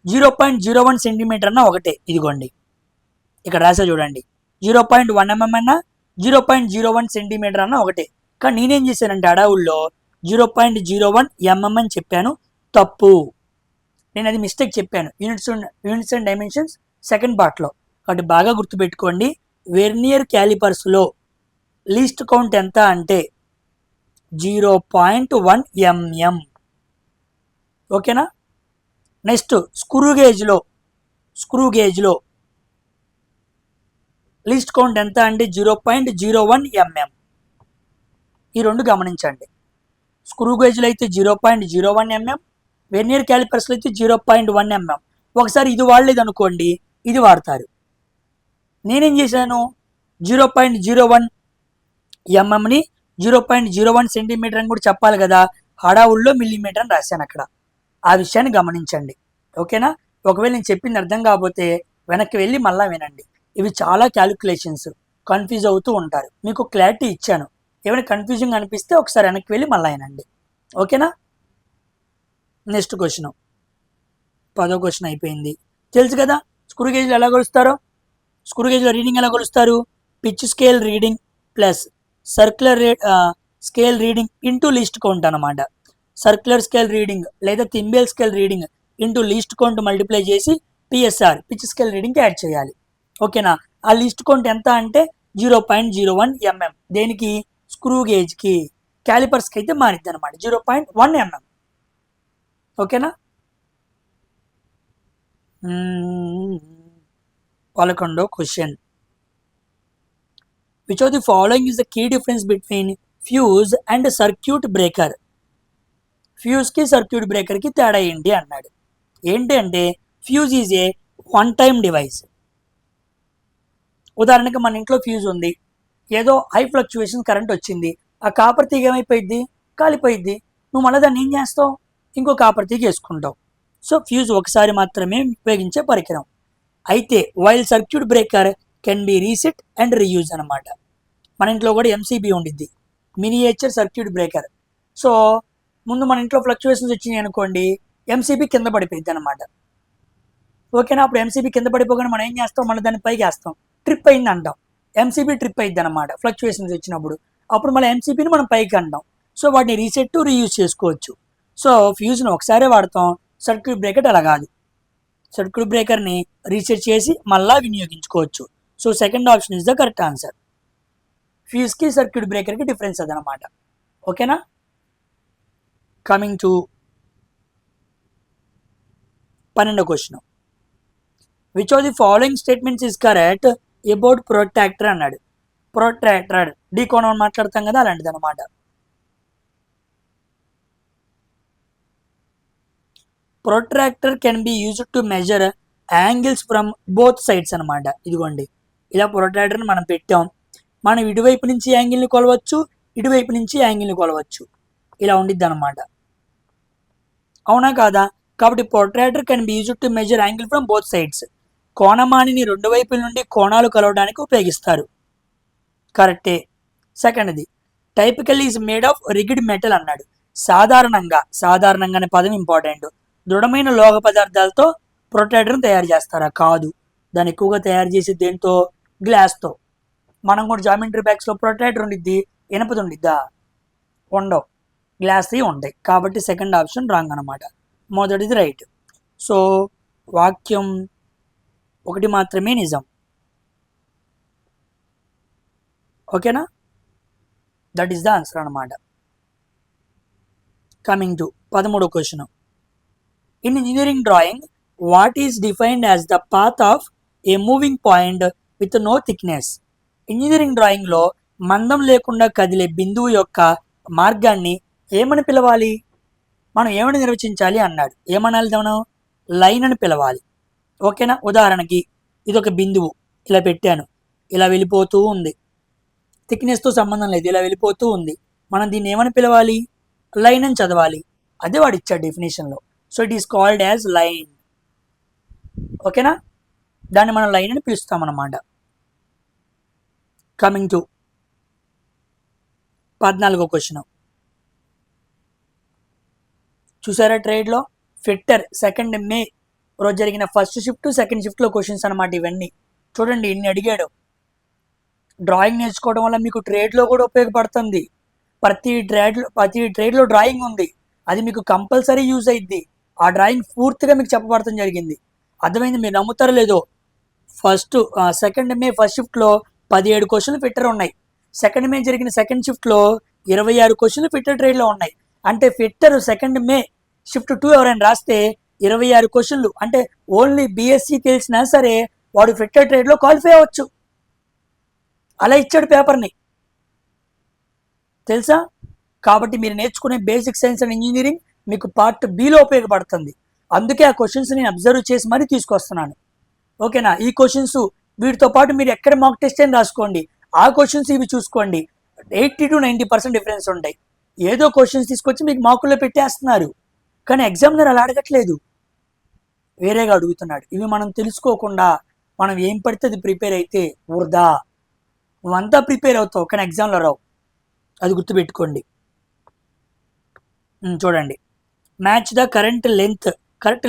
0.01 సెంటీమీటర్ అన్నా ఒకటే. ఇదిగోండి ఇక్కడ రాసా చూడండి, 0.1 mm అన్నా 0.01 సెంటీమీటర్ అన్నా ఒకటే. కానీ నేనేం చేశానంటే అడవుల్లో 0.01 mm అని చెప్పాను, తప్పు. నేను అది మిస్టేక్ చెప్పాను యూనిట్స్ అండ్ డైమెన్షన్స్ సెకండ్ పార్ట్లో. కాబట్టి బాగా గుర్తుపెట్టుకోండి, వెర్నియర్ క్యాలిపర్స్లో లీస్ట్ కౌంట్ ఎంత అంటే 0.1 mm. ఓకేనా. నెక్స్ట్ స్క్రూ గేజ్లో లీస్ట్ కౌంట్ ఎంత అంటే 0.01 mm. ఈ రెండు గమనించండి. స్క్రూ గేజ్లో అయితే 0.01 mm, వెర్నియర్ క్యాలిపర్స్లో అయితే 0.1 mm. ఒకసారి ఇది వాడలేదు అనుకోండి, ఇది వాడతారు. నేనేం చేశాను, 0.01 mmని 0.01 సెంటీమీటర్ అని కూడా చెప్పాలి కదా, హడావుల్లో మిల్లీమీటర్ అని రాశాను అక్కడ. ఆ విషయాన్ని గమనించండి. ఓకేనా. ఒకవేళ నేను చెప్పింది అర్థం కాకపోతే వెనక్కి వెళ్ళి మళ్ళీ వినండి. ఇవి చాలా క్యాలిక్యులేషన్స్, కన్ఫ్యూజ్ అవుతూ ఉంటారు. మీకు క్లారిటీ ఇచ్చాను, ఏమైనా కన్ఫ్యూజింగ్ అనిపిస్తే ఒకసారి వెనక్కి వెళ్ళి మళ్ళీ వినండి. ఓకేనా. నెక్స్ట్ క్వశ్చన్, 10వ క్వశ్చన్ అయిపోయింది. తెలుసు కదా స్క్రూ గేజ్లో ఎలా కొలుస్తారో. స్క్రూ గేజ్లో రీడింగ్ ఎలా కొలుస్తారు, pitch scale reading plus circular scale reading into least count అనమాట. సర్క్యులర్ స్కేల్ రీడింగ్ లేదా thimble scale reading into least count multiply చేసి పిఎస్ఆర్ పిచ్ స్కేల్ రీడింగ్కి యాడ్ చేయాలి. ఓకేనా. ఆ లీస్ట్ కౌంట్ ఎంత అంటే 0.01 mm. దేనికి, స్క్రూ గేజ్కి. క్యాలిపర్స్కి అయితే మారిద్ది అనమాట 0.1 mm. ఓకేనా. 11వ question, which of the following is the key difference between fuse and circuit breaker. ఫ్యూజ్కి సర్క్యూట్ బ్రేకర్కి తేడా ఏంటి అన్నాడు. ఏంటి అంటే fuse is a one time device. ఉదాహరణకి మన ఇంట్లో ఫ్యూజ్ ఉంది, ఏదో హై ఫ్లక్చువేషన్ కరెంట్ వచ్చింది, ఆ కాపర్ తీగ ఏమైపోయింది, కాలిపోయిద్ది. నువ్వు మళ్ళీ దాన్ని ఏం చేస్తావు, ఇంకో కాపర్ తీగ వేసుకుంటావు. సో ఫ్యూజ్ ఒకసారి మాత్రమే ఉపయోగించే పరికరం. అయితే while circuit breaker can be reset and reuse అనమాట. మన ఇంట్లో కూడా ఎంసీబీ ఉండిద్ది, మినియేచర్ సర్క్యూట్ బ్రేకర్. సో ముందు మన ఇంట్లో ఫ్లక్చువేషన్స్ వచ్చినాయి అనుకోండి, ఎంసీబీ కింద పడిపోయింది అనమాట. ఓకేనా. అప్పుడు ఎంసీబీ కింద పడిపోగానే మనం ఏం చేస్తాం, మళ్ళీ దాన్ని పైకి వేస్తాం, ట్రిప్ అయింది అంటాం. ఎంసీబీ ట్రిప్ అయింది అనమాట ఫ్లక్చువేషన్స్ వచ్చినప్పుడు. అప్పుడు మళ్ళీ ఎంసీబీని మనం పైకి అంటాం. సో వాటిని రీసెట్ రీయూజ్ చేసుకోవచ్చు. సో ఫ్యూజ్ని ఒకసారే వాడతాం, సర్క్యూట్ బ్రేకర్ అలా కాదు. సర్క్యూట్ బ్రేకర్ని రీసెట్ చేసి మళ్ళా వినియోగించుకోవచ్చు. So second option is the correct answer. ఫ్యూజ్కి సర్క్యూట్ బ్రేకర్కి డిఫరెన్స్ అదనమాట. ఓకేనా. కమింగ్ టు 12వ question, which of the following statements is correct about protractor అన్నాడు. ప్రొట్రాక్టర్ డీకోణం మాట్లాడతాం కదా, అలాంటిది అనమాట. Protractor can be used to measure angles from both sides అనమాట. ఇదిగోండి ఇలా ప్రొట్రాక్టర్ని మనం పెట్టాం, మనం ఇటువైపు నుంచి యాంగిల్ని కొలవచ్చు, ఇటువైపు నుంచి యాంగిల్ని కొలవచ్చు, ఇలా ఉండిద్ది అనమాట. అవునా కాదా. కాబట్టి protractor can be used to measure angle from both sides. కోణమానిని రెండు వైపుల నుండి కోణాలు కలవడానికి ఉపయోగిస్తారు. కరెక్టే. సెకండ్ది, typical is made of rigid metal అన్నాడు. సాధారణంగా అనే పదం ఇంపార్టెంట్. దృఢమైన లోహ పదార్థాలతో ప్రొట్రాక్టర్ని తయారు చేస్తారా, కాదు. దాన్ని ఎక్కువగా తయారు చేసి దేంతో, గ్లాస్తో. మనం కూడా జామెంట్రీ బ్యాగ్స్లో ప్రొట్రాక్టర్ ఉండిద్ది, ఇనపది ఉండిద్దా, ఉండవు, గ్లాస్వి ఉంటాయి. కాబట్టి సెకండ్ ఆప్షన్ రాంగ్ అనమాట, మొదటిది రైట్. సో వాక్యం ఒకటి మాత్రమే నిజం. ఓకేనా, దట్ ఈస్ ద ఆన్సర్ అనమాట. కమింగ్ టు 13వ question. In engineering drawing what is defined as the path of a moving point with no thickness? Engineering డ్రాయింగ్లో మందం లేకుండా కదిలే బిందువు యొక్క మార్గాన్ని ఏమని పిలవాలి? మనం ఏమని నిర్వచించాలి అన్నాడు. ఏమనాలి? మనం లైన్ అని పిలవాలి. ఓకేనా, ఉదాహరణకి ఇది ఒక బిందువు, ఇలా పెట్టాను, ఇలా వెళ్ళిపోతూ ఉంది, థిక్నెస్తో సంబంధం లేదు, ఇలా వెళ్ళిపోతూ ఉంది. మనం దీన్ని ఏమని పిలవాలి? లైన్ అని చదవాలి. అదే వాడు ఇచ్చాడు డెఫినేషన్లో. So it is called as line. ఓకేనా, దాన్ని మనం లైన్ అని పిలుస్తామన్నమాట. కమింగ్ టు 14వ క్వశ్చన్. చూసారా, ట్రేడ్లో ఫిట్టర్ 2 మే రోజు జరిగిన ఫస్ట్ షిఫ్ట్, సెకండ్ షిఫ్ట్లో క్వశ్చన్స్ అనమాట ఇవన్నీ. చూడండి ఇన్ని అడిగాడు. డ్రాయింగ్ నేర్చుకోవడం వల్ల మీకు ట్రేడ్లో కూడా ఉపయోగపడుతుంది. ప్రతి ట్రేడ్లో డ్రాయింగ్ ఉంది, అది మీకు కంపల్సరీ యూజ్ అయ్యిద్ది. ఆ డ్రాయింగ్ పూర్తిగా మీకు చెప్పబడటం జరిగింది. అర్థమైంది? మీరు నమ్ముతారో లేదో, ఫస్ట్ 2 మే ఫస్ట్ షిఫ్ట్లో 17 క్వశ్చన్లు ఫిట్టర్ ఉన్నాయి. 2 మే జరిగిన సెకండ్ షిఫ్ట్లో 26 క్వశ్చన్లు ఫిట్టర్ ట్రేడ్లో ఉన్నాయి. అంటే ఫిట్టర్ 2 మే షిఫ్ట్ 2 ఎవరైనా రాస్తే 26 క్వశ్చన్లు, అంటే ఓన్లీ బీఎస్సీ తెలిసినా సరే వాడు ఫిట్టర్ ట్రేడ్లో క్వాలిఫై అవ్వచ్చు. అలా ఇచ్చాడు పేపర్ని, తెలుసా? కాబట్టి మీరు నేర్చుకునే బేసిక్ సైన్స్ అండ్ ఇంజనీరింగ్ మీకు పార్ట్ బిలో ఉపయోగపడుతుంది. అందుకే ఆ క్వశ్చన్స్ నేను అబ్జర్వ్ చేసి మరీ తీసుకొస్తున్నాను. ఓకేనా, ఈ క్వశ్చన్స్ వీటితో పాటు మీరు ఎక్కడ మాక్ టెస్ట్ అని రాసుకోండి, ఆ క్వశ్చన్స్ ఇవి చూసుకోండి. 80 to 90% డిఫరెన్స్ ఉంటాయి. ఏదో క్వశ్చన్స్ తీసుకొచ్చి మీకు మార్కుల్లో పెట్టేస్తున్నారు, కానీ ఎగ్జామినర్ అలా అడగట్లేదు, వేరేగా అడుగుతున్నాడు. ఇవి మనం తెలుసుకోకుండా మనం ఏం పడితే అది ప్రిపేర్ అయితే వృధా. నువ్వంతా ప్రిపేర్ అవుతావు కానీ ఎగ్జామ్లో రావు, అది గుర్తుపెట్టుకోండి. చూడండి, match the correct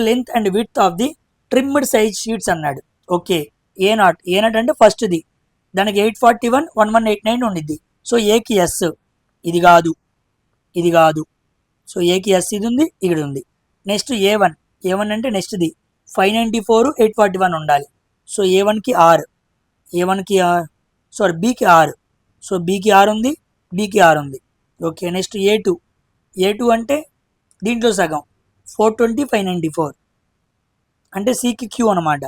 length and width of the trimmed size sheets అన్నాడు. ఓకే, ఏ నాట్ అంటే ఫస్ట్ది, దానికి 841, 1189 ఉండిద్ది. సో ఏకి ఎస్, ఇది కాదు, ఇది కాదు. సో ఏకి ఎస్ ఇది ఉంది, ఇక్కడ ఉంది. నెక్స్ట్ ఏ1 అంటే నెక్స్ట్ది 594, 841 ఉండాలి. సో ఏ1కి ఆర్, బీకి ఆర్. సో బీకి ఆర్ ఉంది, బీకి ఆర్ ఉంది. ఓకే, నెక్స్ట్ ఏ2 అంటే దీంట్లో సగం 420, 594 అంటే సికి క్యూ అనమాట.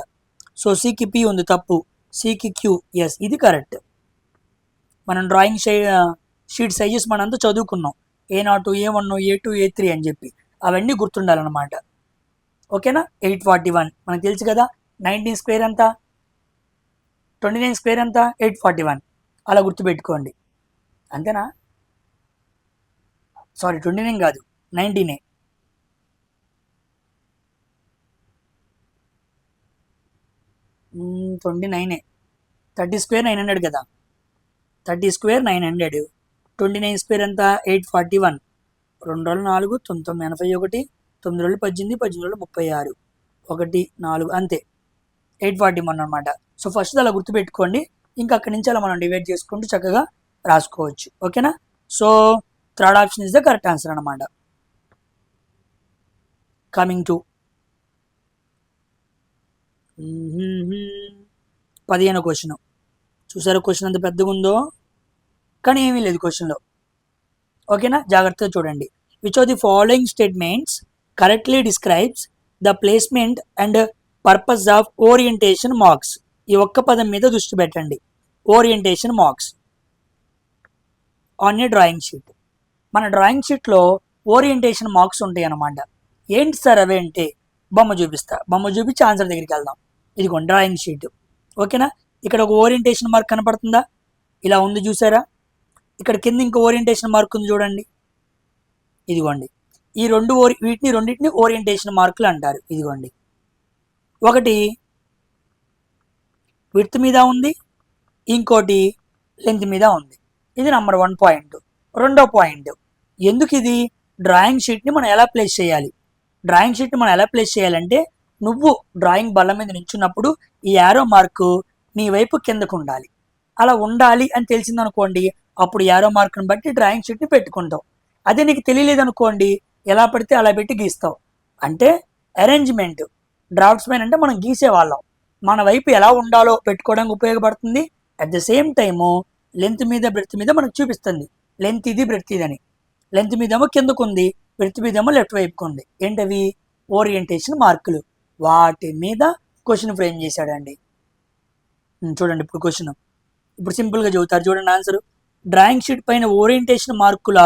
సో సికి పి ఉంది, తప్పు, సికి క్యూ, ఎస్ ఇది కరెక్ట్. మనం డ్రాయింగ్ షీట్ సైజెస్ మనంతా చదువుకున్నాం, ఏ0, ఏ1, ఏ2, ఏ3 అని చెప్పి, అవన్నీ గుర్తుండాలన్నమాట. ఓకేనా, 841 మనకు తెలుసు కదా. 19 స్క్వేర్ ఎంత, 29 స్క్వేర్ ఎంత, 841. అలా గుర్తుపెట్టుకోండి, అంతేనా? సారీ 29 కాదు, 19. 29. 30 స్క్వేర్ 900 కదా, 30 స్క్వేర్ 900. 29 స్క్వేర్ ఎంత, 841. 2 రోజులు 4, 9, 81, 9 రోజులు 18, 18 రోజులు 36, 1, 4 అంతే, 841 అనమాట. సో ఫస్ట్ అలా గుర్తుపెట్టుకోండి, ఇంకా అక్కడి నుంచి అలా మనం డివైడ్ చేసుకుంటూ చక్కగా రాసుకోవచ్చు. ఓకేనా, so third option is the correct answer అనమాట. కమింగ్ టు 15వ క్వశ్చన్. చూసారా క్వశ్చన్ అంత పెద్దగా ఉందో, కానీ ఏమీ లేదు క్వశ్చన్లో. ఓకేనా, జాగ్రత్తగా చూడండి. Which of the following statements correctly describes the placement and purpose of orientation marks? ఈ ఒక్క పదం మీద దృష్టి పెట్టండి, orientation marks on a drawing sheet. మన డ్రాయింగ్ షీట్లో ఓరియంటేషన్ మార్క్స్ ఉంటాయి అన్నమాట. ఏంటి సార్ అవి అంటే, బొమ్మ చూపిస్తా, బొమ్మ చూపించి ఆన్సర్ దగ్గరికి వెళ్దాం. ఇదిగోండి డ్రాయింగ్ షీట్. ఓకేనా, ఇక్కడ ఒక ఓరియంటేషన్ మార్క్ కనపడుతుందా, ఇలా ఉంది చూసారా. ఇక్కడ కింద ఇంకో ఓరియంటేషన్ మార్క్ ఉంది చూడండి, ఇదిగోండి. ఈ రెండింటిని ఓరియంటేషన్ మార్కులు అంటారు. ఇదిగోండి, ఒకటి విడ్త్ మీద ఉంది, ఇంకోటి లెంత్ మీద ఉంది. ఇది నెంబర్ 1 పాయింట్. రెండో పాయింట్, ఎందుకు ఇది డ్రాయింగ్ షీట్ని మనం ఎలా ప్లేస్ చేయాలి? డ్రాయింగ్ షీట్ని మనం ఎలా ప్లేస్ చేయాలంటే నువ్వు డ్రాయింగ్ బల్ల మీద నించున్నప్పుడు ఈ యారో మార్కు నీ వైపు కిందకు ఉండాలి. అలా ఉండాలి అని తెలిసిందనుకోండి, అప్పుడు యారో మార్కుని బట్టి డ్రాయింగ్ షీట్ని పెట్టుకుంటావు. అదే నీకు తెలియలేదనుకోండి, ఎలా పడితే అలా పెట్టి గీస్తావు. అంటే అరేంజ్మెంట్. డ్రాఫ్ట్స్మెన్ అంటే మనం గీసేవాళ్ళం. మన వైపు ఎలా ఉండాలో పెట్టుకోవడానికి ఉపయోగపడుతుంది. At the same time length మీద బ్రెడ్త్ మీద మనకు చూపిస్తుంది. లెంత్ ఇది బ్రెడ్త్ ఇది అని. లెంత్ మీదేమో కిందకు ఉంది, బ్రెడ్త్ మీదేమో లెఫ్ట్ వైపుకు ఉంది. ఏంటవి? ఓరియంటేషన్ మార్కులు. వాటి మీద క్వశ్చన్ ఫ్రేమ్ చేశాడండి. చూడండి ఇప్పుడు క్వశ్చన్. ఇప్పుడు సింపుల్గా చెబుతారు చూడండి ఆన్సర్. డ్రాయింగ్ షీట్ పైన ఓరియంటేషన్ మార్కుల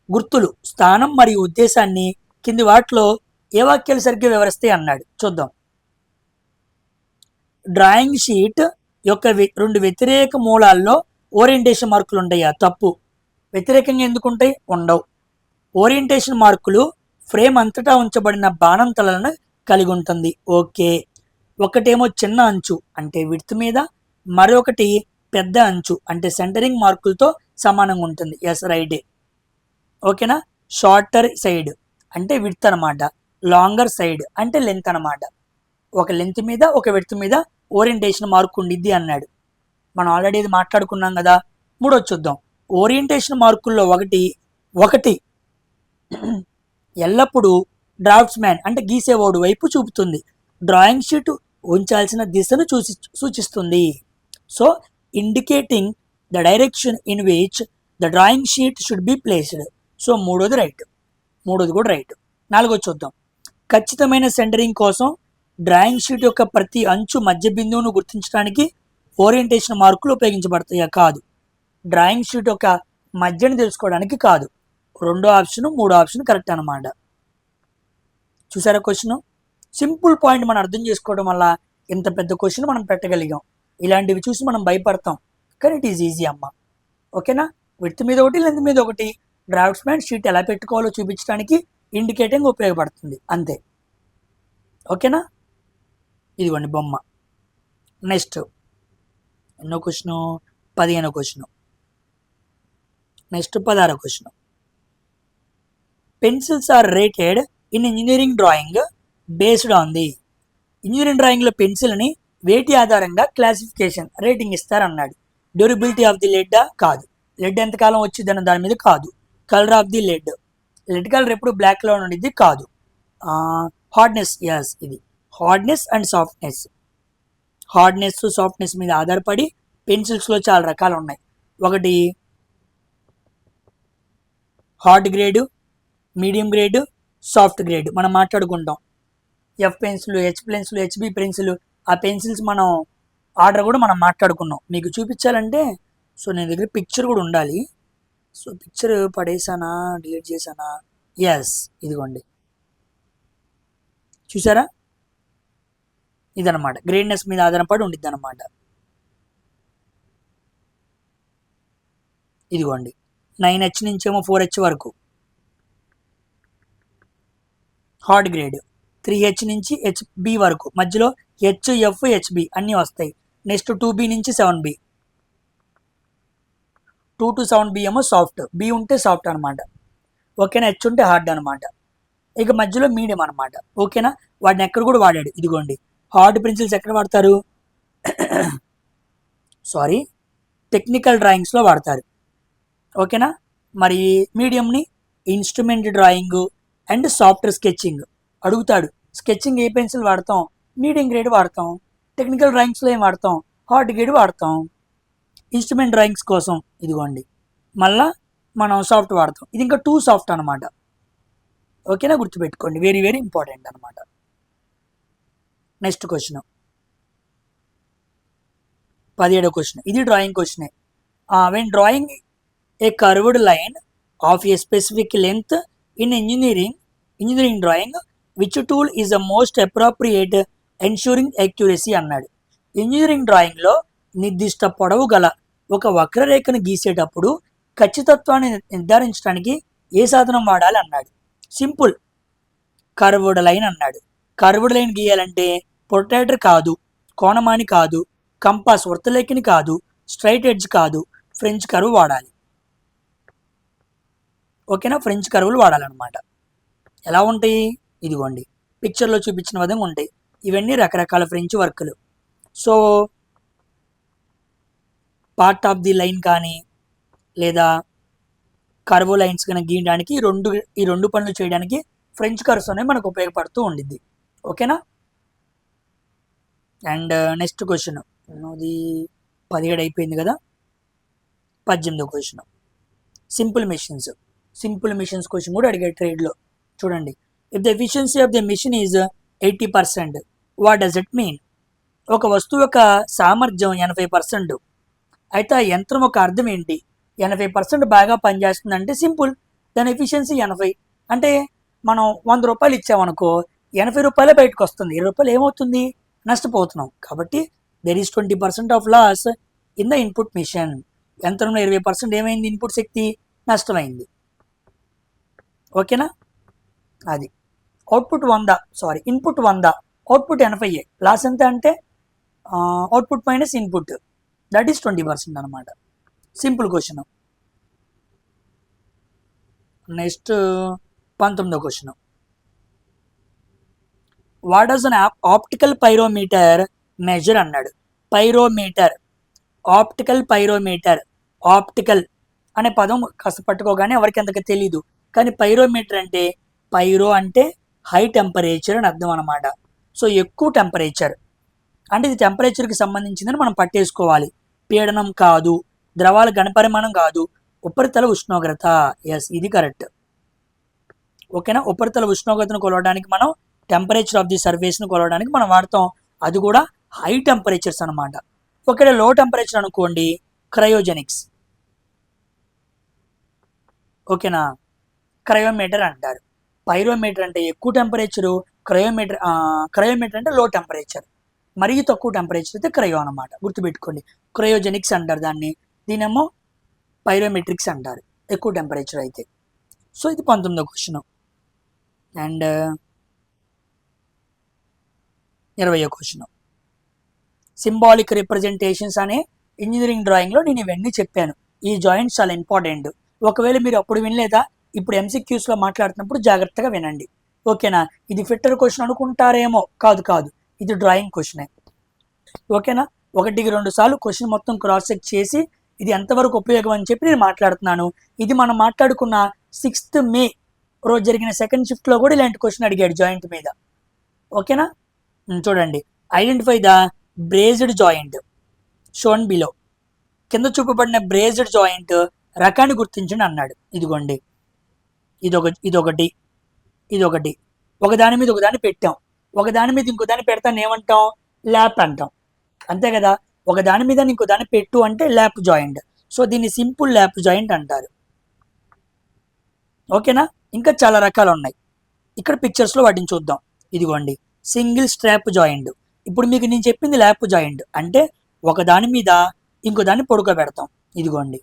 గుర్తులు స్థానం మరియు ఉద్దేశాన్ని కింది వాటిలో ఏ వాక్యాలు సరిగ్గా వివరిస్తాయి అన్నాడు. చూద్దాం. డ్రాయింగ్ షీట్ యొక్క రెండు వ్యతిరేక మూలాల్లో ఓరియంటేషన్ మార్కులు ఉంటాయా? తప్పు. వ్యతిరేకంగా ఎందుకు ఉంటాయి? ఉండవు. ఓరియంటేషన్ మార్కులు ఫ్రేమ్ అంతటా ఉంచబడిన బాణం తలలను కలిగి ఉంటుంది. ఓకే. ఒకటేమో చిన్న అంచు అంటే విడ్త్ మీద, మరొకటి పెద్ద అంచు అంటే సెంటరింగ్ మార్కులతో సమానంగా ఉంటుంది. ఎస్, రైటే. ఓకేనా. షార్టర్ సైడ్ అంటే విడ్త్ అనమాట, లాంగర్ సైడ్ అంటే లెంత్ అనమాట. ఒక లెంత్ మీద ఒక విడ్త్ మీద ఓరియంటేషన్ మార్క్ ఉండిద్ది అన్నాడు. మనం ఆల్రెడీ ఇది మాట్లాడుకున్నాం కదా. మూడోది చూద్దాం. ఓరియంటేషన్ మార్కుల్లో ఒకటి ఎల్లప్పుడూ డ్రాఫ్ట్స్మ్యాన్ అంటే గీసేవాడు వైపు చూపుతుంది. డ్రాయింగ్ షీట్ ఉంచాల్సిన దిశను సూచిస్తుంది. So indicating the direction in which the drawing sheet should be placed. So మూడోది రైట్. మూడోది కూడా రైట్. నాలుగోది చూద్దాం. ఖచ్చితమైన సెంటరింగ్ కోసం డ్రాయింగ్ షీట్ యొక్క ప్రతి అంచు మధ్య బిందువును గుర్తించడానికి ఓరియంటేషన్ మార్కులు ఉపయోగించబడతాయా? కాదు. డ్రాయింగ్ షీట్ యొక్క మధ్యని తెలుసుకోవడానికి కాదు. రెండో ఆప్షన్ మూడో ఆప్షన్ కరెక్ట్ అనమాట. చూసారా క్వశ్చన్? సింపుల్ పాయింట్ మనం అర్థం చేసుకోవడం వల్ల ఇంత పెద్ద క్వశ్చన్ మనం పెట్టగలిగాం. ఇలాంటివి చూసి మనం భయపడతాం, కానీ ఇట్ ఈజ్ ఈజీ అమ్మ. ఓకేనా. విడ్త్ మీద ఒకటి, లెంత్ మీద ఒకటి. డ్రాఫ్ట్స్మ్యాన్ షీట్ ఎలా పెట్టుకోవాలో చూపించడానికి ఇండికేటింగ్ ఉపయోగపడుతుంది అంతే. ఓకేనా. ఇదిగోండి బొమ్మ. నెక్స్ట్ ఎన్నో క్వశ్చను? 15వ క్వశ్చన్. నెక్స్ట్ 16వ question. Pencils are rated in engineering drawing based on the. Engineering డ్రాయింగ్లో పెన్సిల్ని వేటి ఆధారంగా క్లాసిఫికేషన్ రేటింగ్ ఇస్తారన్నాడు. డ్యూరబిలిటీ ఆఫ్ ది లెడ్ కాదు. లెడ్ ఎంతకాలం వచ్చిందన్న దాని మీద కాదు. Colour of the lead. Lead colour ఎప్పుడు బ్లాక్లో ఉండిద్ది కాదు. హార్డ్నెస్. ఎస్, ఇది hardness and softness. Hardness softness మీద ఆధారపడి పెన్సిల్స్లో చాలా రకాలు ఉన్నాయి. ఒకటి hard grade, medium grade, soft grade మనం మాట్లాడుకుంటాం. F pencil, H pencil, HB pencil, ఆ పెన్సిల్స్ మనం ఆర్డర్ కూడా మనం మాట్లాడుకున్నాం. మీకు చూపించాలంటే సో నేను దగ్గర పిక్చర్ కూడా ఉండాలి. సో పిక్చర్ పడేసానా, డిలీట్ చేశానా? ఎస్, ఇదిగోండి. చూసారా? ఇదనమాట గ్రేడ్నెస్ మీద ఆధారపడి ఉండిద్ది అనమాట. ఇదిగోండి 9H నుంచేమో 4H వరకు హార్డ్ గ్రేడ్, 3H నుంచి HB వరకు, మధ్యలో HF HB అన్నీ వస్తాయి. నెక్స్ట్ 2B నుంచి 7B, 2 to 7B ఏమో సాఫ్ట్. B ఉంటే సాఫ్ట్ అనమాట. ఓకేనా. H ఉంటే హార్డ్ అనమాట. ఇక మధ్యలో మీడియం అనమాట. ఓకేనా. వాటిని ఎక్కడ కూడా వాడాడు. ఇదిగోండి హార్డ్ పెన్సిల్స్ ఎక్కడ వాడతారు? సారీ, టెక్నికల్ డ్రాయింగ్స్లో వాడతారు. ఓకేనా. మరి మీడియంని instrument drawing and software sketching అడుగుతాడు. స్కెచింగ్ ఏ పెన్సిల్ వాడతాం? మీడియం గ్రేడ్ వాడతాం. టెక్నికల్ డ్రాయింగ్స్లో ఏం వాడతాం? హార్డ్ గ్రేడ్ వాడతాం. ఇన్స్ట్రుమెంట్ డ్రాయింగ్స్ కోసం ఇదిగోండి మళ్ళా మనం సాఫ్ట్ వాడతాం. ఇది ఇంకా 2 సాఫ్ట్ అనమాట. ఓకేనా, గుర్తుపెట్టుకోండి. వెరీ వెరీ ఇంపార్టెంట్ అనమాట. నెక్స్ట్ క్వశ్చన్ 17వ క్వశ్చన్. ఇది డ్రాయింగ్ క్వశ్చనే. When drawing a curved line of a specific length in engineering drawing which tool is the most appropriate ensuring accuracy అన్నాడు. ఇంజనీరింగ్ డ్రాయింగ్లో నిర్దిష్ట పొడవు గల ఒక వక్రరేఖను గీసేటప్పుడు ఖచ్చితత్వాన్ని నిర్ధారించడానికి ఏ సాధనం వాడాలి అన్నాడు. సింపుల్, కర్వ్డ్ లైన్ అన్నాడు. కర్వ్డ్ లైన్ గీయాలంటే ప్రొట్రాక్టర్ కాదు, కోణమాని కాదు, కంపాస్ వృత్తలేఖని కాదు, స్ట్రైట్ ఎడ్జ్ కాదు, ఫ్రెంచ్ కర్వ్ వాడాలి. ఓకేనా. ఫ్రెంచ్ కర్వ్లు వాడాలన్నమాట. ఎలా ఉంటాయి? ఇదిగోండి పిక్చర్లో చూపించిన విధంగా ఉంటాయి. ఇవన్నీ రకరకాల ఫ్రెంచ్ వర్కులు. So part of the line కానీ లేదా కర్వ్ లైన్స్ కానీ గీయడానికి ఈ రెండు పనులు చేయడానికి ఫ్రెంచ్ కర్వ్స్ అనేవి మనకు ఉపయోగపడుతూ ఉండిద్ది. ఓకేనా. అండ్ నెక్స్ట్ క్వశ్చన్, అది 17 అయిపోయింది కదా. 18వ క్వశ్చన్, సింపుల్ మిషన్స్ క్వశ్చన్ కూడా అడిగాడు ట్రేడ్లో. చూడండి, if the efficiency of the machine is 80%, what does it mean? ఒక వస్తువు యొక్క సామర్థ్యం 80%. అయితే ఆ యంత్రం ఒక అర్థం ఏంటి? 80% బాగా పనిచేస్తుందంటే సింపుల్, దాని ఎఫిషియన్సీ 80. అంటే మనం 100 రూపాయలు ఇచ్చామనుకో, 80 రూపాయలే బయటకు వస్తుంది, 20 రూపాయలు ఏమవుతుంది? నష్టపోతున్నాం. కాబట్టి there is 20% of loss in the input machine. యంత్రంలో 20% ఏమైంది? ఇన్పుట్ శక్తి నష్టమైంది. ఓకేనా. అది అవుట్పుట్ 100, ఇన్పుట్ 100, అవుట్పుట్ 80. లాస్ ఎంత అంటే output minus input, that is 20% అనమాట. Simple question. నెక్స్ట్ 19వ question, what does an optical pyrometer measure అన్నాడు. పైరోమీటర్, ఆప్టికల్ అనే పదం కాస్త పట్టుకోగానే ఎవరికి అంతగా తెలీదు. కానీ పైరోమీటర్ అంటే, పైరో అంటే హై టెంపరేచర్ అని అర్థం అనమాట. సో ఎక్కువ టెంపరేచర్ అంటే ఇది టెంపరేచర్కి సంబంధించిందని మనం పట్టేసుకోవాలి. పీడనం కాదు, ద్రవాల ఘనపరిమాణం కాదు, ఉపరితల ఉష్ణోగ్రత. ఎస్, ఇది కరెక్ట్. ఓకేనా. ఉపరితల ఉష్ణోగ్రతను కొలవడానికి మనం టెంపరేచర్ ఆఫ్ ది సర్ఫేస్ను కొలవడానికి మనం వాడతాం. అది కూడా హై టెంపరేచర్స్ అనమాట. ఒకవేళ లో టెంపరేచర్ అనుకోండి, క్రయోజెనిక్స్. ఓకేనా. క్రయోమీటర్ అంటారు. పైరోమీటర్ అంటే ఎక్కువ టెంపరేచరు, క్రయోమీటర్ అంటే లో టెంపరేచర్, మరీ తక్కువ టెంపరేచర్ అయితే క్రయో అనమాట. గుర్తుపెట్టుకోండి, క్రయోజెనిక్స్ అంటారు దాన్ని, దీనేమో పైరోమెట్రిక్స్ అంటారు ఎక్కువ టెంపరేచర్ అయితే. సో ఇది 19వ క్వశ్చన్. అండ్ 20వ క్వశ్చన్, సింబాలిక్ రిప్రజెంటేషన్స్ అనే ఇంజనీరింగ్ డ్రాయింగ్లో నేను ఇవన్నీ చెప్పాను. ఈ జాయింట్స్ చాలా ఇంపార్టెంట్. ఒకవేళ మీరు అప్పుడు వినలేదా, ఇప్పుడు MCQsలో మాట్లాడుతున్నప్పుడు జాగ్రత్తగా వినండి. ఓకేనా. ఇది ఫిట్టర్ క్వశ్చన్ అనుకుంటారేమో, కాదు, ఇది డ్రాయింగ్ క్వశ్చనే. ఓకేనా. 1-2 సార్లు క్వశ్చన్ మొత్తం క్రాస్ చెక్ చేసి ఇది ఎంతవరకు ఉపయోగం అని చెప్పి నేను మాట్లాడుతున్నాను. ఇది మనం మాట్లాడుకున్న 6th మే రోజు జరిగిన సెకండ్ షిఫ్ట్లో కూడా ఇలాంటి క్వశ్చన్ అడిగాడు జాయింట్ మీద. ఓకేనా. చూడండి, identify the brazed joint shown below. కింద చూపబడిన బ్రేజ్డ్ జాయింట్ రకాన్ని గుర్తించండి అన్నాడు. ఇదిగోండి, ఇదొకటి ఒకదాని మీద ఒకదాన్ని పెట్టాం, ఒకదాని మీద ఇంకో దాన్ని పెడతాను ఏమంటాం? ల్యాప్ అంటాం. అంతే కదా. ఒకదాని మీద ఇంకో దాన్ని పెట్టు అంటే ల్యాప్ జాయింట్. సో దీన్ని సింపుల్ ల్యాప్ జాయింట్ అంటారు. ఓకేనా. ఇంకా చాలా రకాలు ఉన్నాయి, ఇక్కడ పిక్చర్స్లో వాటిని చూద్దాం. ఇదిగోండి, సింగిల్ స్ట్రాప్ జాయింట్. ఇప్పుడు మీకు నేను చెప్పింది ల్యాప్ జాయింట్ అంటే ఒకదాని మీద ఇంకో దాన్ని పడుకోబెడతాం. ఇదిగోండి.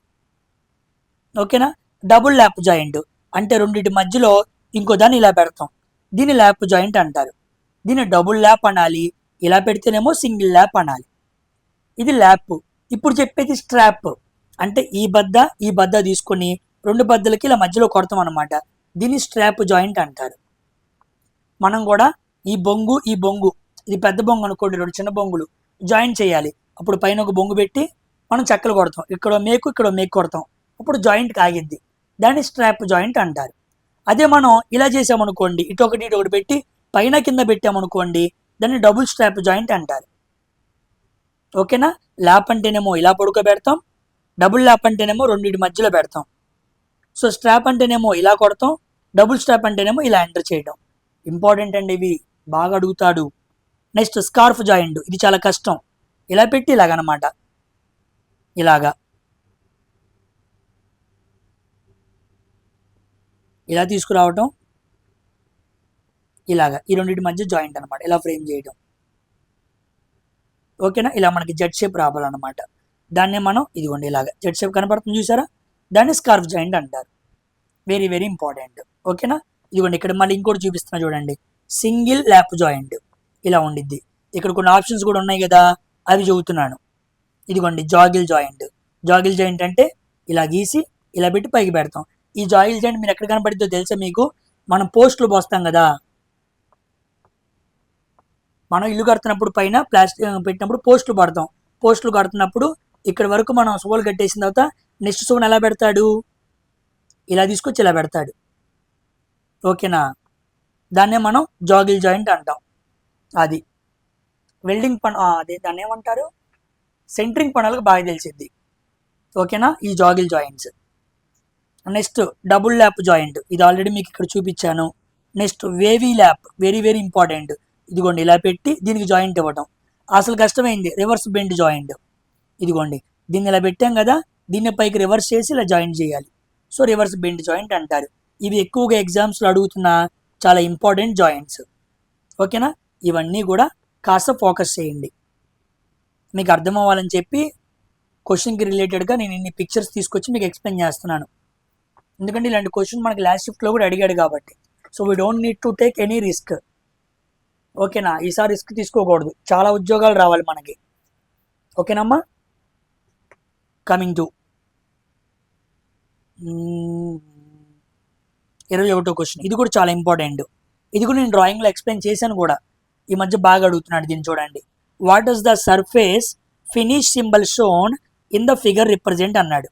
ఓకేనా. డబుల్ ల్యాప్ జాయింట్ అంటే రెండింటి మధ్యలో ఇంకో దాన్ని ఇలా పెడతాం, దీన్ని ల్యాప్ జాయింట్ అంటారు. దీన్ని డబుల్ ల్యాప్ అనాలి, ఇలా పెడితేనేమో సింగిల్ ల్యాప్ అనాలి. ఇది ల్యాప్. ఇప్పుడు చెప్పేది స్ట్రాప్ అంటే ఈ బద్ద తీసుకొని 2 బద్దలకి ఇలా మధ్యలో కొడతాం అనమాట. దీన్ని స్ట్రాప్ జాయింట్ అంటారు. మనం కూడా ఈ బొంగు ఇది పెద్ద బొంగు అనుకోండి, 2 చిన్న బొంగులు జాయింట్ చేయాలి. అప్పుడు పైన ఒక బొంగు పెట్టి మనం చెక్కలు కొడతాం, ఇక్కడ మేకు కొడతాం, అప్పుడు జాయింట్ కాగిద్ది. దాన్ని స్ట్రాప్ జాయింట్ అంటారు. అదే మనం ఇలా చేసామనుకోండి, ఇటొకటి పెట్టి పైన కింద పెట్టామనుకోండి, దాన్ని డబుల్ స్ట్రాప్ జాయింట్ అంటారు. ఓకేనా. ల్యాప్ అంటేనేమో ఇలా పడుకోబెడతాం, డబుల్ ల్యాప్ అంటేనేమో రెండింటి మధ్యలో పెడతాం. సో స్ట్రాప్ అంటేనేమో ఇలా కొడతాం, డబుల్ స్ట్రాప్ అంటేనేమో ఇలా ఎంటర్ చేయడం. ఇంపార్టెంట్ అండి, ఇవి బాగా అడుగుతాడు. నెక్స్ట్ స్కార్ఫ్ జాయింట్, ఇది చాలా కష్టం. ఇలా పెట్టి ఇలాగనమాట, ఇలా తీసుకురావటం, ఈ రెండింటి మధ్య జాయింట్ అనమాట, ఇలా ఫ్రేమ్ చేయడం. ఓకేనా. ఇలా మనకి జెడ్ షేప్ రావాలన్నమాట. దాన్నే మనం ఇదిగోండి జెడ్ షేప్ కనపడుతుంది చూసారా, దాన్ని స్కార్ఫ్ జాయింట్ అంటారు. Very very important. ఓకేనా. ఇదిగోండి ఇక్కడ మళ్ళీ ఇంకోటి చూపిస్తున్నా చూడండి, సింగిల్ ల్యాప్ జాయింట్ ఇలా ఉండిద్ది. ఇక్కడ కొన్ని ఆప్షన్స్ కూడా ఉన్నాయి కదా, అవి చెబుతున్నాను. ఇదిగోండి జాగిల్ జాయింట్ అంటే ఇలా గీసి ఇలా పెట్టి పైకి పెడతాం. ఈ జాగిల్ జాయింట్ మీరు ఎక్కడ కనపడిద్దో తెలుసా మీకు? మనం పోస్టులు పోస్తాం కదా, మనం ఇల్లు కడుతున్నప్పుడు పైన ప్లాస్టిక్ పెట్టినప్పుడు పోస్టులు పడతాం. పోస్టులు కడుతున్నప్పుడు ఇక్కడ వరకు మనం సువ్వలు కట్టేసిన తర్వాత నెక్స్ట్ సువ్వను ఎలా పెడతాడు, ఇలా తీసుకొచ్చి ఇలా పెడతాడు. ఓకేనా, దాన్నే మనం జాగిల్ జాయింట్ అంటాం. అది వెల్డింగ్ అదే దాన్ని ఏమంటారు, సెంటరింగ్ పనులకు బాగా తెలిసింది. ఓకేనా, ఈ జాగిల్ joints. Next double lap joint, ఇది ఆల్రెడీ మీకు ఇక్కడ చూపించాను. Next wavy lap, very very important. ఇదిగోండి ఇలా పెట్టి దీనికి జాయింట్ ఇవ్వటం. అసలు కష్టమైంది రివర్స్ బెండ్ జాయింట్. ఇదిగోండి దీన్ని ఇలా పెట్టాం కదా, దీన్ని పైకి రివర్స్ చేసి ఇలా జాయింట్ చేయాలి. సో రివర్స్ బెండ్ జాయింట్ అంటారు. ఇవి ఎక్కువగా ఎగ్జామ్స్లో అడుగుతున్న చాలా ఇంపార్టెంట్ జాయింట్స్. ఓకేనా, ఇవన్నీ కూడా కాస్త ఫోకస్ చేయండి. మీకు అర్థం అవ్వాలని చెప్పి క్వశ్చన్కి రిలేటెడ్గా నేను ఇన్ని పిక్చర్స్ తీసుకొచ్చి మీకు ఎక్స్ప్లెయిన్ చేస్తున్నాను. ఎందుకంటే ఇలాంటి క్వశ్చన్ మనకి లాస్ట్ షిఫ్ట్లో కూడా అడిగాడు కాబట్టి. So we don't need to take any risk. ఓకేనా, ఈసారి రిస్క్ తీసుకోకూడదు, చాలా ఉద్యోగాలు రావాలి మనకి. ఓకేనమ్మా. కమింగ్ టు 21వ క్వశ్చన్. ఇది కూడా చాలా ఇంపార్టెంట్. ఇది కూడా నేను డ్రాయింగ్లో ఎక్స్ప్లెయిన్ చేశాను కూడా. ఈ మధ్య బాగా అడుగుతున్నాడు దీన్ని. చూడండి, what does the surface finish symbol shown in the figure represent అన్నాడు.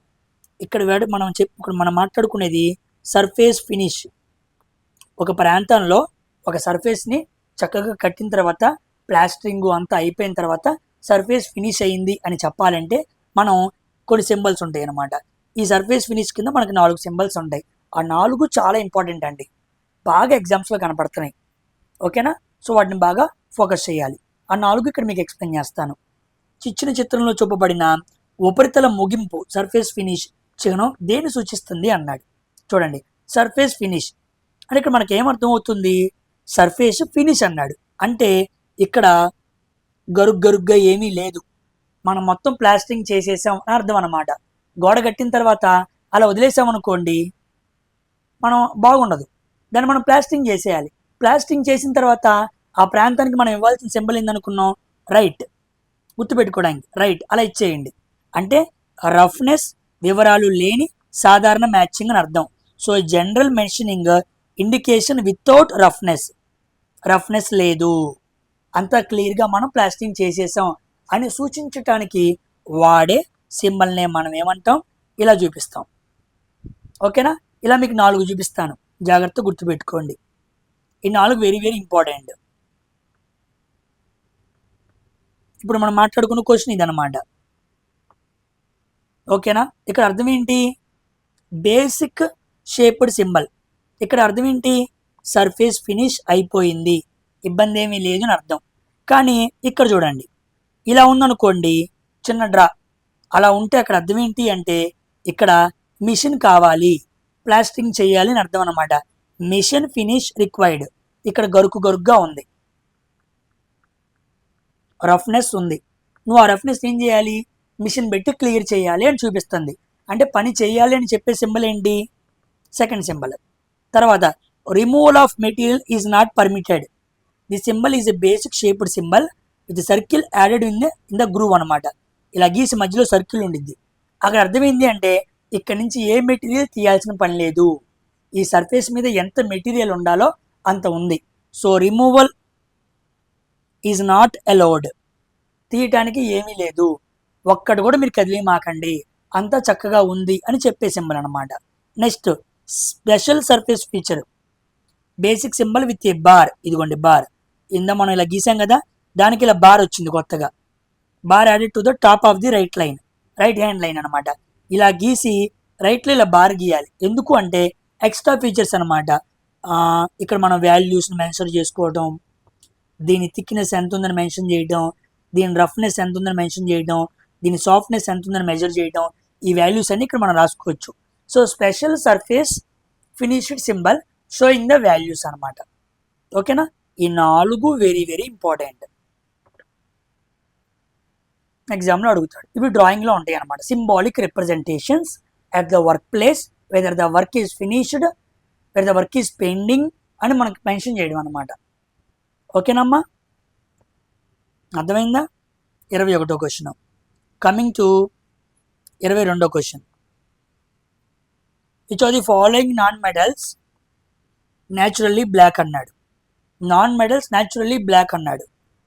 ఇక్కడ ఇప్పుడు మనం మాట్లాడుకునేది సర్ఫేస్ ఫినిష్. ఒక ప్రాంతంలో ఒక సర్ఫేస్ని చక్కగా కట్టిన తర్వాత ప్లాస్టరింగ్ అంతా అయిపోయిన తర్వాత సర్ఫేస్ ఫినిష్ అయ్యింది అని చెప్పాలంటే మనం కొన్ని సింబల్స్ ఉంటాయి అన్నమాట. ఈ సర్ఫేస్ ఫినిష్ కింద మనకి 4 సింబల్స్ ఉంటాయి. ఆ 4 చాలా ఇంపార్టెంట్ అండి, బాగా ఎగ్జామ్స్లో కనపడుతున్నాయి. ఓకేనా, సో వాటిని బాగా ఫోకస్ చేయాలి. ఆ 4 ఇక్కడ మీకు ఎక్స్ప్లెయిన్ చేస్తాను. ఇచ్చిన చిత్రంలో చూపబడిన ఉపరితల ముగింపు సర్ఫేస్ ఫినిష్ చిహ్నం దేన్ని సూచిస్తుంది అన్నాడు. చూడండి, సర్ఫేస్ ఫినిష్ అంటే ఇక్కడ మనకి ఏమర్థం అవుతుంది, సర్ఫేస్ ఫినిష్ అన్నాడు అంటే ఇక్కడ గరుగ్గా ఏమీ లేదు, మనం మొత్తం ప్లాస్టింగ్ చేసేసాం అని అర్థం అనమాట. గోడ కట్టిన తర్వాత అలా వదిలేసామనుకోండి మనం బాగుండదు, దాన్ని మనం ప్లాస్టింగ్ చేసేయాలి. ప్లాస్టింగ్ చేసిన తర్వాత ఆ ప్రాంతానికి మనం ఇవ్వాల్సిన సింబల్ ఏందనుకున్నాం, రైట్, గుర్తుపెట్టుకోవడానికి రైట్ అలా ఇచ్చేయండి. అంటే రఫ్నెస్, వివరాలు లేని సాధారణ మ్యాచింగ్ అని అర్థం. So general mentioning indication without roughness లేదు, అంతా క్లియర్గా మనం ప్లాస్టింగ్ చేసేసాం అని సూచించటానికి వాడే సింబల్నే మనం ఏమంటాం, ఇలా చూపిస్తాం. ఓకేనా, ఇలా మీకు 4 చూపిస్తాను, జాగ్రత్తగా గుర్తుపెట్టుకోండి. ఈ 4 వెరీ వెరీ ఇంపార్టెంట్. ఇప్పుడు మనం మాట్లాడుకున్న క్వశ్చన్ ఇదన్నమాట. ఓకేనా, ఇక్కడ అర్థం ఏంటి, బేసిక్ షేప్డ్ సింబల్. ఇక్కడ అర్థం ఏంటి, సర్ఫేస్ ఫినిష్ అయిపోయింది, ఇబ్బంది ఏమీ లేదు అని అర్థం. కానీ ఇక్కడ చూడండి, ఇలా ఉందనుకోండి చిన్న డ్రా, అలా ఉంటే అక్కడ అర్థం ఏంటి అంటే ఇక్కడ మిషన్ కావాలి, ప్లాస్టింగ్ చేయాలి అని అర్థం అనమాట. Machine finish required. ఇక్కడ గరుకుగా ఉంది, రఫ్నెస్ ఉంది. నువ్వు ఆ రఫ్నెస్ ఏం చేయాలి, మిషన్ పెట్టి క్లియర్ చేయాలి అని చూపిస్తుంది. అంటే పని చేయాలి అని చెప్పే సింబల్ ఏంటి, సెకండ్ సింబల్. తర్వాత removal of material is not permitted. The symbol is a basic shaped symbol with circle added in the groove అనమాట. ఇలా గీసి మధ్యలో సర్కిల్ ఉండిద్ది. అక్కడ అర్థమైంది అంటే ఇక్కడ నుంచి ఏ మెటీరియల్ తీయాల్సిన పని లేదు, ఈ సర్ఫేస్ మీద ఎంత మెటీరియల్ ఉండాలో అంత ఉంది. So removal is not allowed, తీయటానికి ఏమీ లేదు, ఒక్కటి కూడా మీరు కదిలిమాకండి, అంతా చక్కగా ఉంది అని చెప్పే సింబల్ అనమాట. Next special surface feature, basic symbol with a bar. ఇదిగోండి బార్, ఇందా మనం ఇలా గీసాం కదా, దానికి ఇలా బార్ వచ్చింది కొత్తగా, bar added to the top of the right hand line అనమాట. ఇలా గీసి రైట్లో ఇలా బార్ గీయాలి. ఎందుకు అంటే ఎక్స్ట్రా ఫీచర్స్ అనమాట. ఇక్కడ మనం వాల్యూస్ని మెన్షన్ చేసుకోవడం, దీని థిక్నెస్ ఎంత ఉందని మెన్షన్ చేయడం, దీని రఫ్నెస్ ఎంత ఉందని మెన్షన్ చేయడం, దీని సాఫ్ట్నెస్ ఎంత ఉందని మెజర్ చేయడం, ఈ వాల్యూస్ అన్ని ఇక్కడ మనం రాసుకోవచ్చు. So special surface finished symbol showing the values అనమాట. ఓకేనా, ఈ 4 వెరీ వెరీ ఇంపార్టెంట్, ఎగ్జామ్లో అడుగుతాడు. ఇవి డ్రాయింగ్లో ఉంటాయి అనమాట. Symbolic representations at the work place, whether the work is finished, whether the work is pending అని మనకు మెన్షన్ చేయడం అనమాట. ఓకేనమ్మా, అర్థమైందా? 21వ క్వశ్చన్. కమింగ్ టు 22వ question. Which are the following non metals naturally black అన్నాడు. నాన్ మెటల్స్ న్యాచురల్లీ బ్లాక్ అన్నాడు.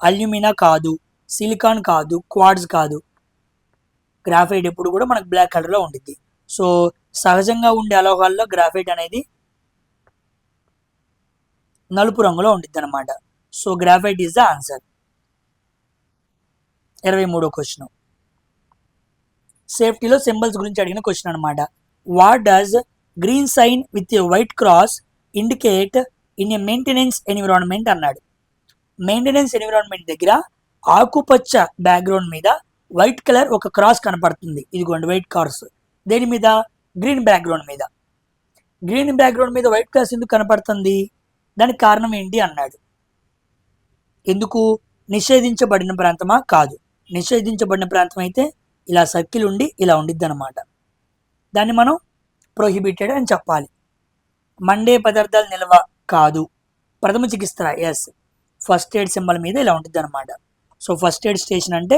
అల్యూమినా కాదు, సిలికాన్ కాదు, క్వార్ట్జ్ కాదు. గ్రాఫైట్ ఎప్పుడు కూడా మనకు బ్లాక్ కలర్లో ఉంటుంది. సో సహజంగా ఉండే అలోహాల్లో గ్రాఫైట్ అనేది నలుపు రంగులో ఉంటుంది అనమాట. So graphite is the answer. 23వ క్వశ్చన్, సేఫ్టీలో సింబల్స్ గురించి అడిగిన క్వశ్చన్ అనమాట. What does green sign with a white cross indicate in a maintenance environment అన్నాడు. మెయింటెనెన్స్ ఎన్విరాన్మెంట్ దగ్గర ఆకుపచ్చ బ్యాక్గ్రౌండ్ మీద వైట్ కలర్ ఒక క్రాస్ కనపడుతుంది. ఇదిగోండి వైట్ క్రాస్. దేని మీద? గ్రీన్ బ్యాక్గ్రౌండ్ మీద. గ్రీన్ బ్యాక్గ్రౌండ్ మీద వైట్ క్రాస్ ఎందుకు కనపడుతుంది? దానికి కారణం ఏంటి అన్నాడు. ఎందుకు? నిషేధించబడిన ప్రాంతమా? కాదు. నిషేధించబడిన ప్రాంతం అయితే ఇలా సర్కిల్ ఉండి ఇలా ఉండిద్ది అనమాట. దాన్ని మనం ప్రొహిబిటెడ్ అని చెప్పాలి. మండే పదార్థాలు నిల్వ కాదు. ప్రథమ చికిత్స ఎస్. ఫస్ట్ ఎయిడ్ సింబల్ మీద ఇలా ఉంటుంది అనమాట. సో ఫస్ట్ ఎయిడ్ స్టేషన్ అంటే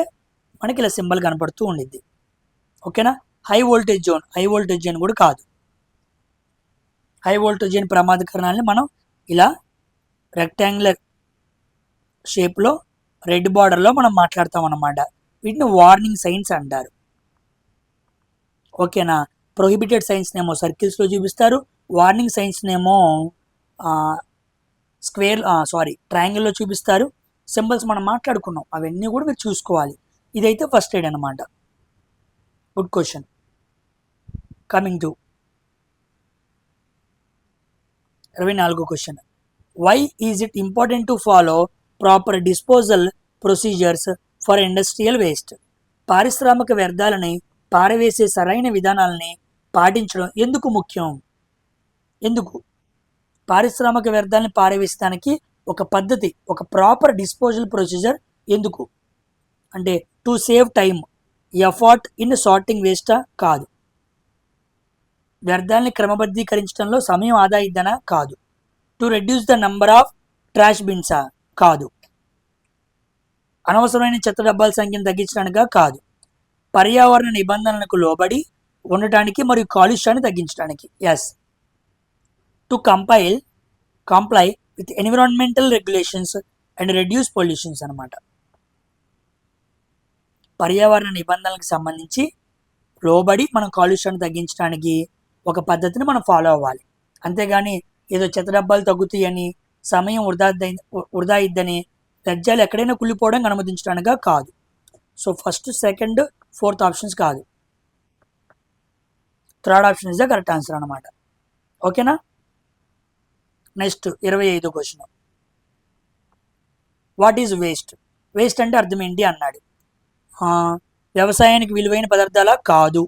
మనకి ఇలా సింబల్ కనపడుతూ ఉండిద్ది. ఓకేనా? High voltage zone, high voltage zone కూడా కాదు. హై వోల్టేజ్ జోన్ ప్రమాదకరణాలని మనం ఇలా రెక్టాంగులర్ షేప్లో రెడ్ బార్డర్లో మనం మాట్లాడతాం అన్నమాట. వీటిని వార్నింగ్ సైన్స్ అంటారు. ఓకేనా? ప్రొహిబిటెడ్ సైన్స్నేమో సర్కిల్స్లో చూపిస్తారు, వార్నింగ్ సైన్స్నేమో ట్రయాంగిల్లో చూపిస్తారు. సింబల్స్ మనం మాట్లాడుకున్నాం, అవన్నీ కూడా మీరు చూసుకోవాలి. ఇదైతే ఫస్ట్ ఎయిడ్ అనమాట. Good question. కమింగ్ టు 24వ question. Why is it important to follow proper disposal procedures for industrial waste? పారిశ్రామిక వ్యర్థాలని పారవేసే సరైన విధానాలని పాటించడం ఎందుకు ముఖ్యం? ఎందుకు? పారిశ్రామిక వ్యర్థాలని పారవేసడానికి ఒక పద్ధతి, ఒక ప్రాపర్ డిస్పోజల్ ప్రొసీజర్ ఎందుకు? అంటే to save time, effort in sorting వేస్టా? కాదు. వ్యర్థాలని క్రమబద్ధీకరించడంలో సమయం ఆదా ఇద్దనా? కాదు. To reduce the number of trash బిన్సా? కాదు. అనవసరమైన చెత్త డబ్బాల సంఖ్యను తగ్గించడానికా? కాదు. పర్యావరణ నిబంధనలకు లోబడి ఉండటానికి మరియు కాలుష్యాన్ని తగ్గించడానికి. Yes. To comply with environmental regulations and reduce pollutions అనమాట. పర్యావరణ నిబంధనలకు సంబంధించి లోబడి మనం కాలుష్యాన్ని తగ్గించడానికి ఒక పద్ధతిని మనం ఫాలో అవ్వాలి. అంతేగాని ఏదో చెత్త డబ్బాలు తగ్గుతాయని, సమయం వృధా ఇద్దని వ్యర్థాలు ఎక్కడైనా కుళ్ళిపోవడానికి అనుమతించడానిగా? కాదు. So first, second, fourth options కాదు. Third option is the correct answer అనమాట. ఓకేనా? నెక్స్ట్ 25వ question. What is waste? Waste అంటే అర్థం ఏంటి అన్నాడు. వ్యవసాయానికి విలువైన పదార్థాలా? కాదు.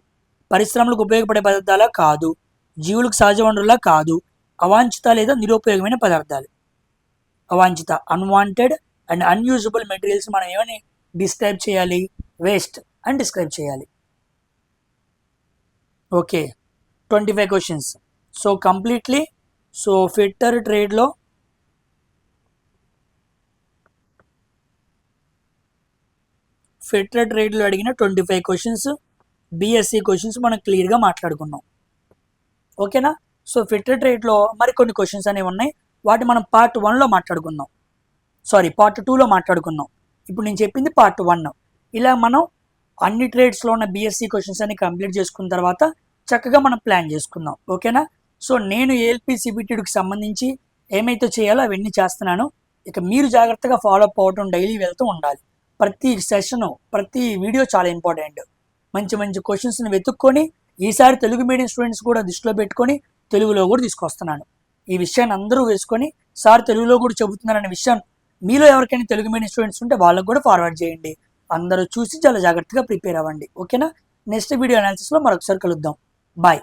పరిశ్రమలకు ఉపయోగపడే పదార్థాలా? కాదు. జీవులకు సహజ వనరులా? కాదు. అవాంఛిత లేదా నిరుపయోగమైన పదార్థాలు. అవాంఛిత, అన్వాంటెడ్ అండ్ అన్యూజబుల్ మెటీరియల్స్ మనం ఏమని డిస్క్రైబ్ చేయాలి? వేస్ట్ అని డిస్క్రైబ్ చేయాలి. Okay, 25 questions. So completely fitter ట్రేడ్లో అడిగిన 25 క్వశ్చన్స్, బిఎస్సి క్వశ్చన్స్ మనం క్లియర్గా మాట్లాడుకున్నాం. ఓకేనా? సో ఫిట్టర్ ట్రేడ్లో మరికొన్ని క్వశ్చన్స్ అనేవి ఉన్నాయి. వాటి మనం పార్ట్ 1లో మాట్లాడుకుందాం. పార్ట్ 2లో మాట్లాడుకున్నాం. ఇప్పుడు నేను చెప్పింది పార్ట్ 1. ఇలా మనం అన్ని ట్రేడ్స్లో ఉన్న బిఎస్సి క్వశ్చన్స్ అన్ని కంప్లీట్ చేసుకున్న తర్వాత చక్కగా మనం ప్లాన్ చేసుకుందాం. ఓకేనా? సో నేను ఏఎల్పి సిబిటికి సంబంధించి ఏమైతే చేయాలో అవన్నీ చేస్తున్నాను. ఇక మీరు జాగ్రత్తగా ఫాలో అప్ అవ్వటం, డైలీ వెళ్తూ ఉండాలి. ప్రతి సెషను, ప్రతి వీడియో చాలా ఇంపార్టెంట్. మంచి మంచి క్వశ్చన్స్ని వెతుక్కొని ఈసారి తెలుగు మీడియం స్టూడెంట్స్ కూడా దృష్టిలో పెట్టుకొని తెలుగులో కూడా తీసుకొస్తున్నాను. ఈ విషయాన్ని అందరూ వేసుకొని సార్ తెలుగులో కూడా చెబుతున్నారనే విషయం మీలో ఎవరికైనా తెలుగు మీడియం స్టూడెంట్స్ ఉంటే వాళ్ళకు కూడా ఫార్వర్డ్ చేయండి. అందరూ చూసి చాలా జాగ్రత్తగా ప్రిపేర్ అవ్వండి. ఓకేనా? నెక్స్ట్ వీడియో అనాలిసిస్లో మరొకసారి కలుద్దాం. బాయ్.